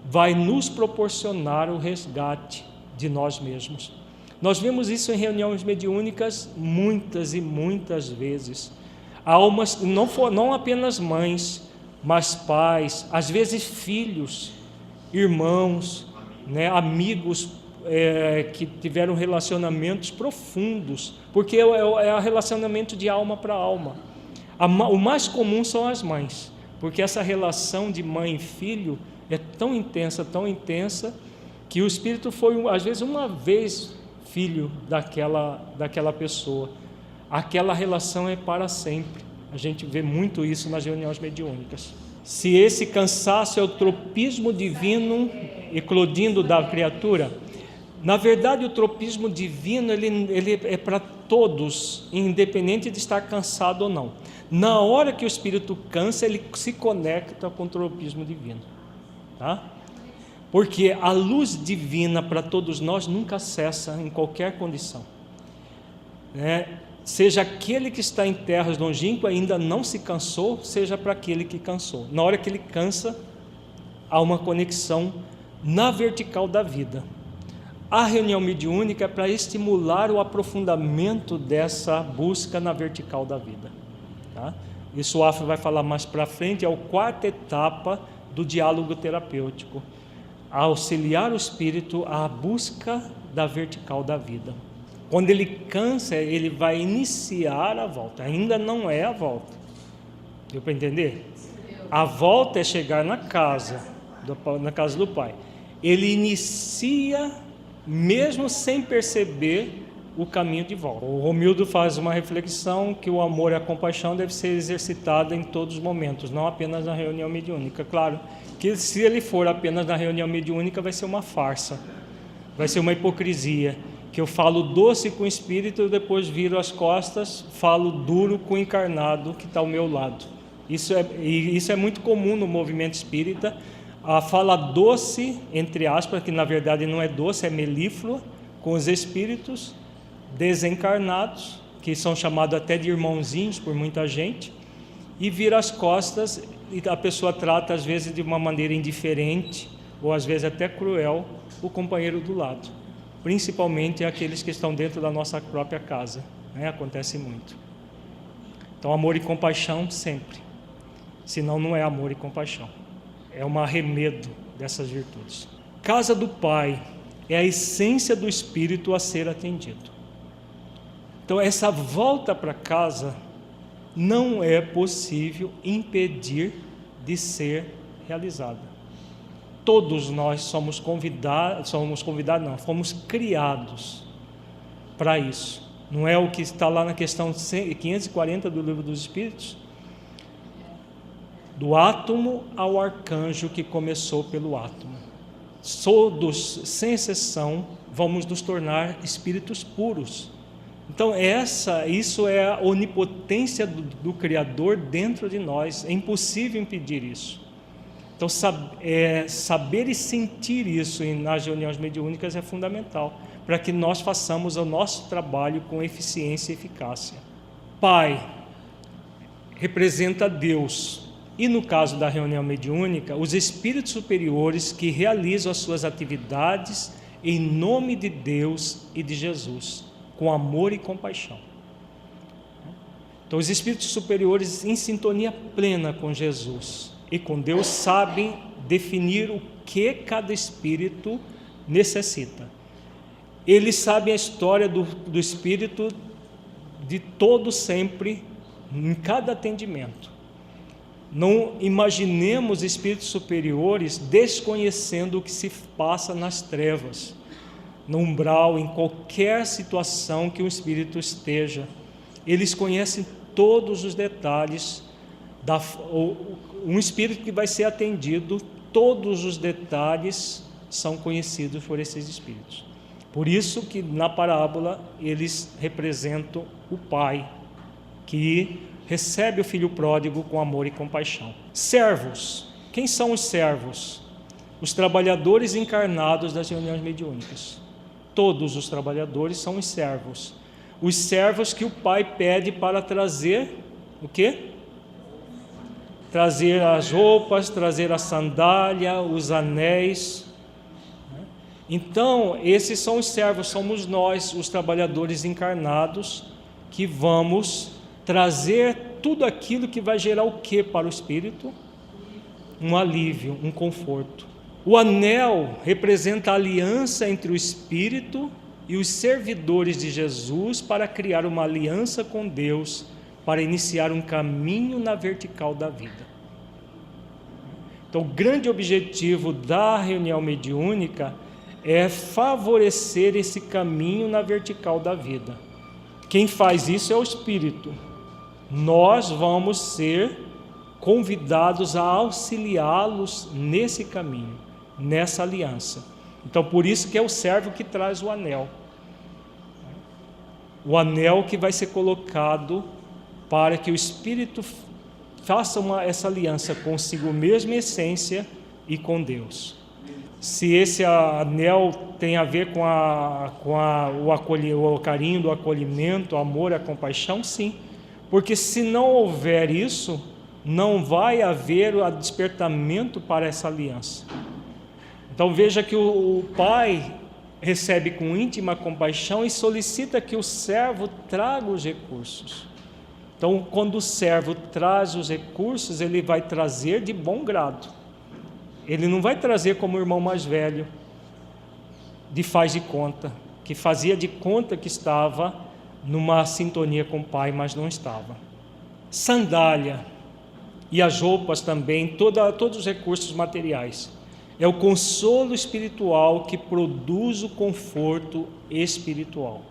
vai nos proporcionar o resgate de nós mesmos. Nós vemos isso em reuniões mediúnicas muitas e muitas vezes. Almas, não apenas mães, mas pais, às vezes filhos, irmãos, né, amigos que tiveram relacionamentos profundos, porque é o relacionamento de alma para alma. O mais comum são as mães, porque essa relação de mãe e filho é tão intensa, que o espírito foi, às vezes, uma vez filho daquela pessoa. Aquela relação é para sempre. A gente vê muito isso nas reuniões mediúnicas. Se esse cansaço é o tropismo divino eclodindo da criatura, na verdade o tropismo divino ele é para todos, independente de estar cansado ou não. Na hora que o espírito cansa, ele se conecta com o tropismo divino. Tá? Porque a luz divina para todos nós nunca cessa em qualquer condição, né? Seja aquele que está em terras longínquas ainda não se cansou, seja para aquele que cansou. Na hora que ele cansa, há uma conexão na vertical da vida. A reunião mediúnica é para estimular o aprofundamento dessa busca na vertical da vida. Tá? Isso o Afro vai falar mais para frente, é a quarta etapa do diálogo terapêutico, auxiliar o espírito à busca da vertical da vida. Quando ele cansa, ele vai iniciar a volta, ainda não é a volta. Deu para entender? A volta é chegar na casa do Pai. Ele inicia, mesmo sem perceber, o caminho de volta. O Romildo faz uma reflexão que o amor e a compaixão deve ser exercitada em todos os momentos, não apenas na reunião mediúnica. Claro que se ele for apenas na reunião mediúnica, vai ser uma farsa, vai ser uma hipocrisia, que eu falo doce com o espírito, depois viro as costas, falo duro com o encarnado que está ao meu lado. Isso é muito comum no movimento espírita, a fala doce, entre aspas, que na verdade não é doce, é melíflua, com os espíritos desencarnados, que são chamados até de irmãozinhos por muita gente, e vira as costas, e a pessoa trata às vezes de uma maneira indiferente, ou às vezes até cruel, o companheiro do lado, principalmente aqueles que estão dentro da nossa própria casa, né? Acontece muito. Então amor e compaixão sempre. senão não é amor e compaixão. É um arremedo dessas virtudes. Casa do Pai é a essência do Espírito a ser atendido. Então, essa volta para casa não é possível impedir de ser realizada. Todos nós fomos criados para isso. Não é o que está lá na questão 540 do Livro dos Espíritos? Do átomo ao arcanjo que começou pelo átomo. Todos, sem exceção, vamos nos tornar espíritos puros. Então isso é a onipotência do Criador dentro de nós. É impossível impedir isso. Então saber e sentir isso nas reuniões mediúnicas é fundamental, para que nós façamos o nosso trabalho com eficiência e eficácia. Pai representa Deus. E no caso da reunião mediúnica, os espíritos superiores que realizam as suas atividades em nome de Deus e de Jesus, com amor e compaixão. Então, os espíritos superiores em sintonia plena com Jesus e com Deus sabem definir o que cada espírito necessita. Eles sabem a história do espírito de todo sempre, em cada atendimento. Não imaginemos espíritos superiores desconhecendo o que se passa nas trevas, no umbral, em qualquer situação que o espírito esteja. Eles conhecem todos os detalhes. Um espírito que vai ser atendido, todos os detalhes são conhecidos por esses espíritos. Por isso que na parábola eles representam o Pai, que recebe o filho pródigo com amor e compaixão. Servos. Quem são os servos? Os trabalhadores encarnados das reuniões mediúnicas. Todos os trabalhadores são os servos. Os servos que o Pai pede para trazer o quê? Trazer as roupas, trazer a sandália, os anéis. Então, esses são os servos, somos nós, os trabalhadores encarnados, que vamos trazer tudo aquilo que vai gerar o que para o espírito? Um alívio, um conforto. O anel representa a aliança entre o espírito e os servidores de Jesus para criar uma aliança com Deus, para iniciar um caminho na vertical da vida. Então, o grande objetivo da reunião mediúnica é favorecer esse caminho na vertical da vida. Quem faz isso é o espírito. Nós vamos ser convidados a auxiliá-los nesse caminho, nessa aliança. Então, por isso que é o servo que traz o anel. O anel que vai ser colocado para que o espírito faça essa aliança consigo mesmo, em essência, e com Deus. Se esse anel tem a ver com o carinho do acolhimento, o amor, a compaixão, sim. Porque se não houver isso, não vai haver o despertamento para essa aliança. Então veja que o Pai recebe com íntima compaixão e solicita que o servo traga os recursos. Então, quando o servo traz os recursos, ele vai trazer de bom grado. Ele não vai trazer como o irmão mais velho, de faz de conta, que fazia de conta que estava numa sintonia com o Pai, mas não estava. Sandália e as roupas também, todos os recursos materiais. É o consolo espiritual que produz o conforto espiritual.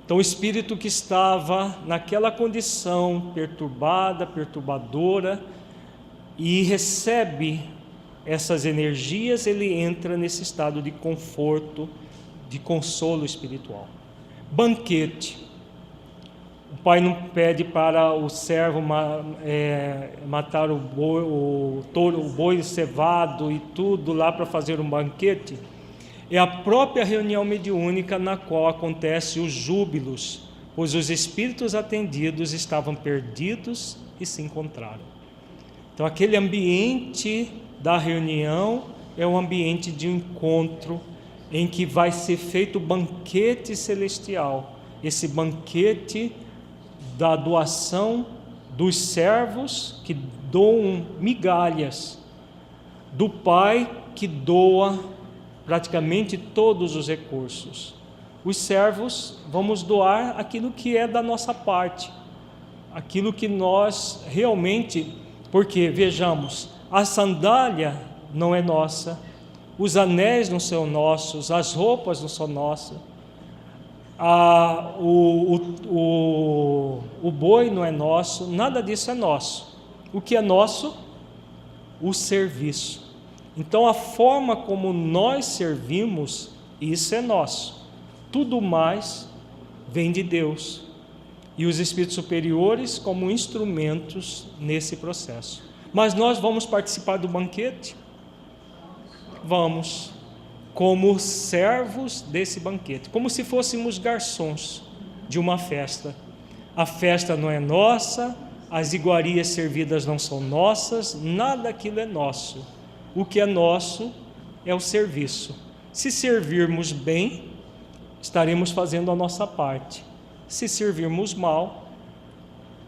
Então, o espírito que estava naquela condição perturbada, perturbadora, e recebe essas energias, ele entra nesse estado de conforto, de consolo espiritual. Banquete. O Pai não pede para o servo matar o boi cevado e tudo lá para fazer um banquete. É a própria reunião mediúnica na qual acontecem os júbilos, pois os espíritos atendidos estavam perdidos e se encontraram. Então, aquele ambiente da reunião é um ambiente de encontro, em que vai ser feito o banquete celestial, esse banquete da doação dos servos que doam migalhas, do pai que doa praticamente todos os recursos. Os servos vamos doar aquilo que é da nossa parte, aquilo que nós realmente, porque vejamos, a sandália não é nossa, os anéis não são nossos, as roupas não são nossas, o boi não é nosso, nada disso é nosso. O que é nosso? O serviço. Então a forma como nós servimos, isso é nosso. Tudo mais vem de Deus. E os espíritos superiores como instrumentos nesse processo. Mas nós vamos participar do banquete? Vamos, como servos desse banquete, como se fôssemos garçons de uma festa. A festa não é nossa, as iguarias servidas não são nossas, nada daquilo é nosso. O que é nosso é o serviço. Se servirmos bem, estaremos fazendo a nossa parte. Se servirmos mal,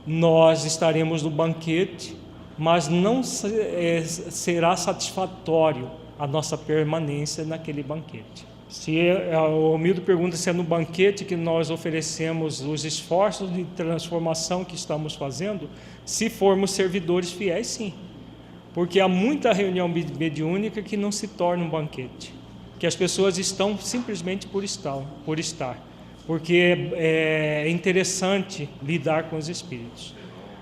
nós estaremos no banquete, mas não será satisfatório a nossa permanência naquele banquete. Se o Mildo pergunta se é no banquete que nós oferecemos os esforços de transformação que estamos fazendo, se formos servidores fiéis, sim. Porque há muita reunião mediúnica que não se torna um banquete, que as pessoas estão simplesmente por estar, porque é interessante lidar com os espíritos.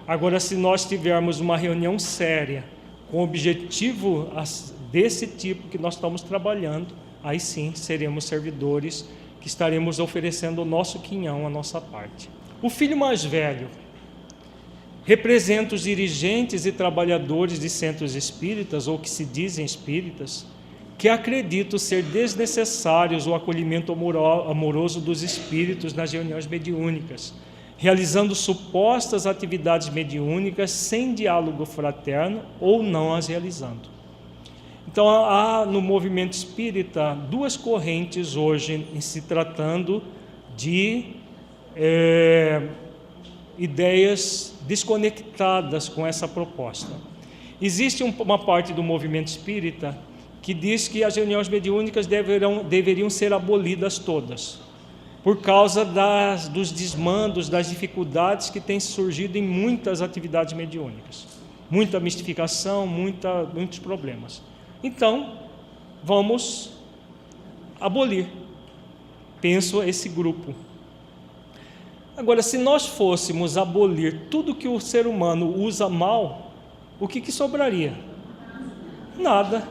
Agora, se nós tivermos uma reunião séria, com objetivo desse tipo que nós estamos trabalhando, aí sim seremos servidores que estaremos oferecendo o nosso quinhão, a nossa parte. O filho mais velho representa os dirigentes e trabalhadores de centros espíritas, ou que se dizem espíritas, que acreditam ser desnecessários o acolhimento amoroso dos espíritos nas reuniões mediúnicas, realizando supostas atividades mediúnicas sem diálogo fraterno ou não as realizando. Então, há no movimento espírita duas correntes hoje em se tratando de ideias desconectadas com essa proposta. Existe uma parte do movimento espírita que diz que as reuniões mediúnicas deveriam ser abolidas todas, por causa dos desmandos, das dificuldades que têm surgido em muitas atividades mediúnicas, muita mistificação, muitos problemas. Então, vamos abolir, penso esse grupo. Agora, se nós fôssemos abolir tudo que o ser humano usa mal, o que sobraria? Nada.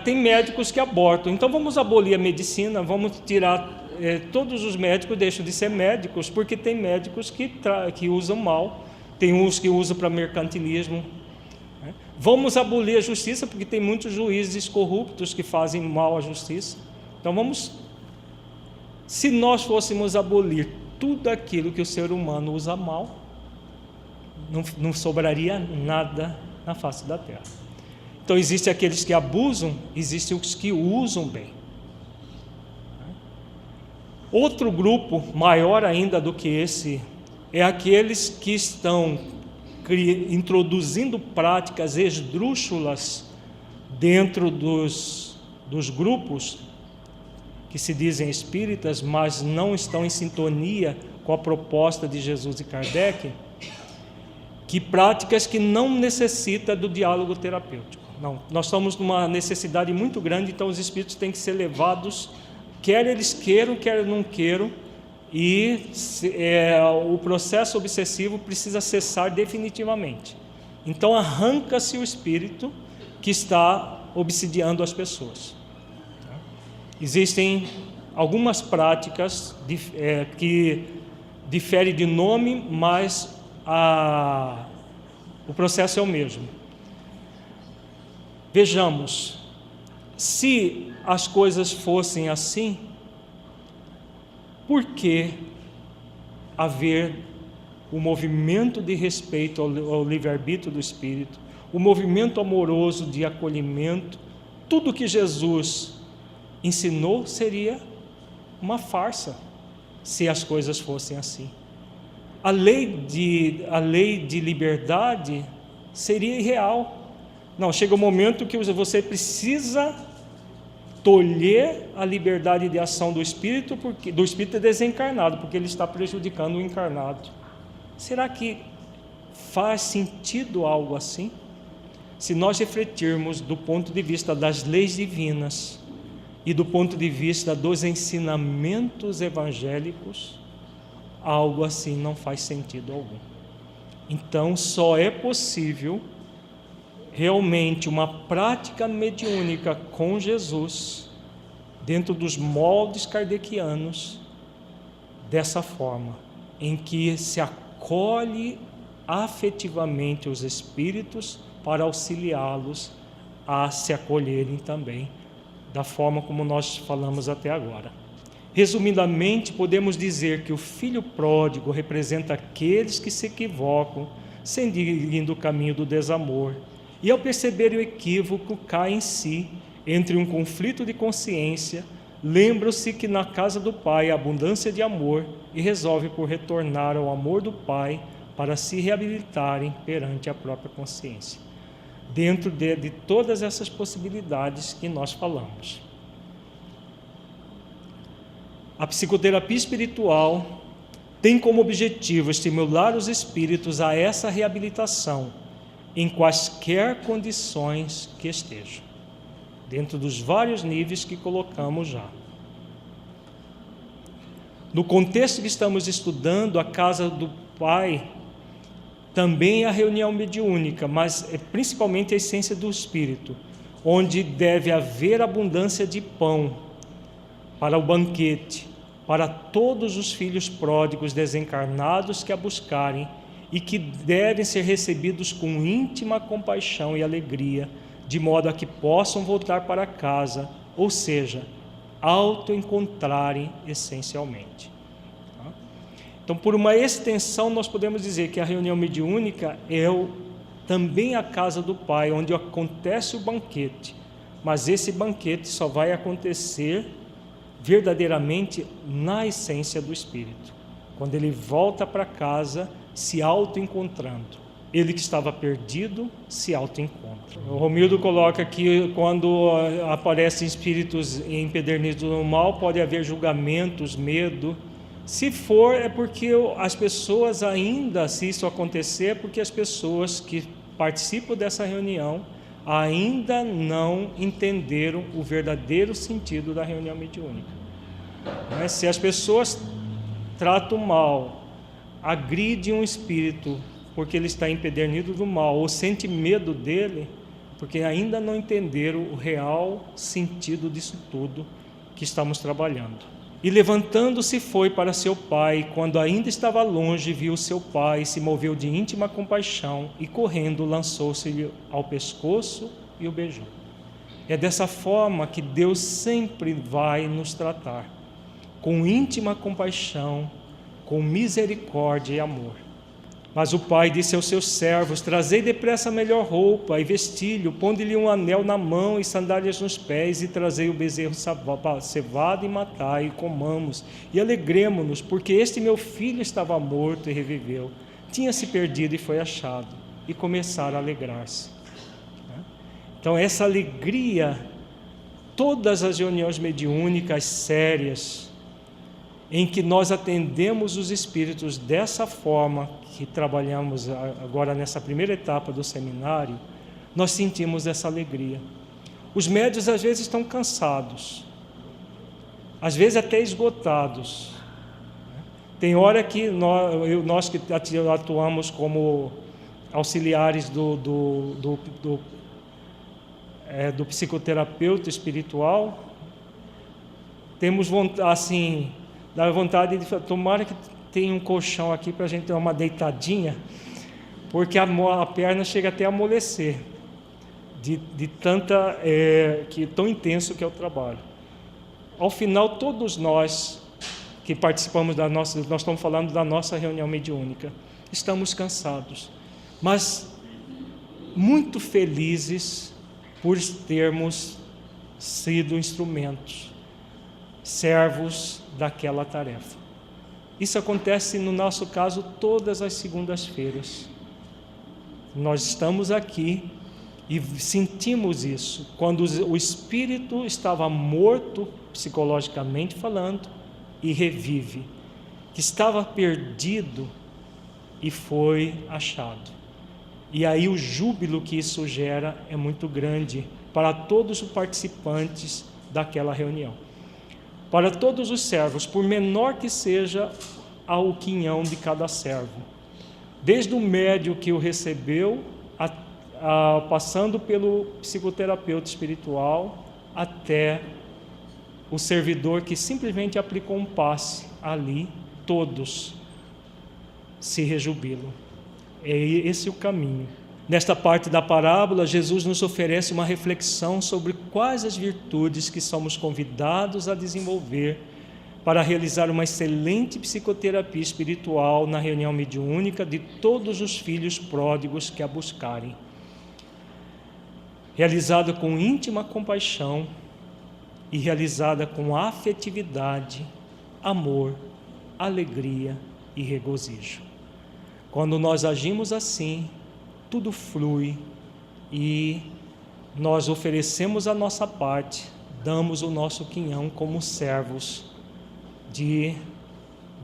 Tem médicos que abortam, então vamos abolir a medicina, vamos tirar, todos os médicos deixam de ser médicos, porque tem médicos que usam mal, tem uns que usam para mercantilismo. Vamos abolir a justiça, porque tem muitos juízes corruptos que fazem mal à justiça. Então se nós fôssemos abolir tudo aquilo que o ser humano usa mal, não sobraria nada na face da terra. Então existem aqueles que abusam, existem os que usam bem. Outro grupo, maior ainda do que esse, é aqueles que estão introduzindo práticas esdrúxulas dentro dos grupos que se dizem espíritas, mas não estão em sintonia com a proposta de Jesus e Kardec, que práticas que não necessitam do diálogo terapêutico. Não, nós estamos numa necessidade muito grande, então os espíritos têm que ser levados, quer eles queiram, quer não queiram, e o processo obsessivo precisa cessar definitivamente. Então arranca-se o espírito que está obsidiando as pessoas. Existem algumas práticas que diferem de nome, mas o processo é o mesmo. Vejamos, se as coisas fossem assim, por que haver o movimento de respeito ao livre-arbítrio do Espírito, o movimento amoroso de acolhimento? Tudo que Jesus ensinou seria uma farsa, se as coisas fossem assim. a lei de liberdade seria irreal. Não, chega um momento que você precisa tolher a liberdade de ação do espírito desencarnado, porque ele está prejudicando o encarnado. Será que faz sentido algo assim? Se nós refletirmos do ponto de vista das leis divinas e do ponto de vista dos ensinamentos evangélicos, algo assim não faz sentido algum. Então, só é possível realmente uma prática mediúnica com Jesus, dentro dos moldes kardecianos, dessa forma, em que se acolhe afetivamente os espíritos para auxiliá-los a se acolherem também, da forma como nós falamos até agora. Resumidamente, podemos dizer que o filho pródigo representa aqueles que se equivocam, seguindo o caminho do desamor, e ao perceber o equívoco, cai em si, entre um conflito de consciência, lembra-se que na casa do Pai há abundância de amor e resolve por retornar ao amor do Pai para se reabilitarem perante a própria consciência, dentro de todas essas possibilidades que nós falamos. A psicoterapia espiritual tem como objetivo estimular os espíritos a essa reabilitação, em quaisquer condições que estejam, dentro dos vários níveis que colocamos já. No contexto que estamos estudando, a casa do Pai também é a reunião mediúnica, mas é principalmente a essência do espírito, onde deve haver abundância de pão para o banquete, para todos os filhos pródigos desencarnados que a buscarem e que devem ser recebidos com íntima compaixão e alegria, de modo a que possam voltar para casa, ou seja, auto-encontrarem essencialmente. Então, por uma extensão, nós podemos dizer que a reunião mediúnica é também a casa do Pai, onde acontece o banquete, mas esse banquete só vai acontecer verdadeiramente na essência do espírito, quando ele volta para casa se auto-encontrando. Ele que estava perdido se auto-encontra. O Romildo coloca que quando aparecem espíritos empedernidos no mal, pode haver julgamentos, medo. Se for, é porque as pessoas ainda, se isso acontecer, é porque as pessoas que participam dessa reunião ainda não entenderam o verdadeiro sentido da reunião mediúnica. Mas se as pessoas tratam mal, agridem um espírito porque ele está empedernido do mal, ou sente medo dele, porque ainda não entenderam o real sentido disso tudo que estamos trabalhando. E levantando-se foi para seu pai, quando ainda estava longe, viu seu pai, se moveu de íntima compaixão e correndo lançou-se-lhe ao pescoço e o beijou. É dessa forma que Deus sempre vai nos tratar, com íntima compaixão, com misericórdia e amor. Mas o pai disse aos seus servos: trazei depressa a melhor roupa e vestilho, pondo-lhe um anel na mão e sandálias nos pés, e trazei o bezerro cevado e matai, e comamos, e alegremo-nos, porque este meu filho estava morto e reviveu, tinha se perdido e foi achado, e começaram a alegrar-se. Então essa alegria, todas as reuniões mediúnicas sérias, em que nós atendemos os espíritos dessa forma que trabalhamos agora nessa primeira etapa do seminário, nós sentimos essa alegria. Os médiuns às vezes estão cansados, às vezes até esgotados. Tem hora que nós que atuamos como auxiliares do psicoterapeuta espiritual, temos assim, dá vontade de tomara que tenha um colchão aqui para a gente dar uma deitadinha, porque a perna chega até a amolecer, de tanta, tão intenso que é o trabalho. Ao final, todos nós que participamos nós estamos falando da nossa reunião mediúnica, estamos cansados, mas muito felizes por termos sido instrumentos, servos daquela tarefa. Isso acontece, no nosso caso, todas as segundas-feiras. Nós estamos aqui e sentimos isso. Quando o espírito estava morto, psicologicamente falando, e revive. Que estava perdido e foi achado. E aí o júbilo que isso gera é muito grande para todos os participantes daquela reunião. Para todos os servos, por menor que seja o quinhão de cada servo. Desde o médio que o recebeu, passando pelo psicoterapeuta espiritual, até o servidor que simplesmente aplicou um passe ali, todos se rejubilam. É esse o caminho. Nesta parte da parábola, Jesus nos oferece uma reflexão sobre quais as virtudes que somos convidados a desenvolver para realizar uma excelente psicoterapia espiritual na reunião mediúnica de todos os filhos pródigos que a buscarem. Realizada com íntima compaixão e realizada com afetividade, amor, alegria e regozijo. Quando nós agimos assim, tudo flui e nós oferecemos a nossa parte, damos o nosso quinhão como servos de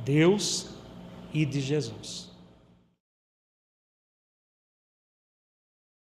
Deus e de Jesus.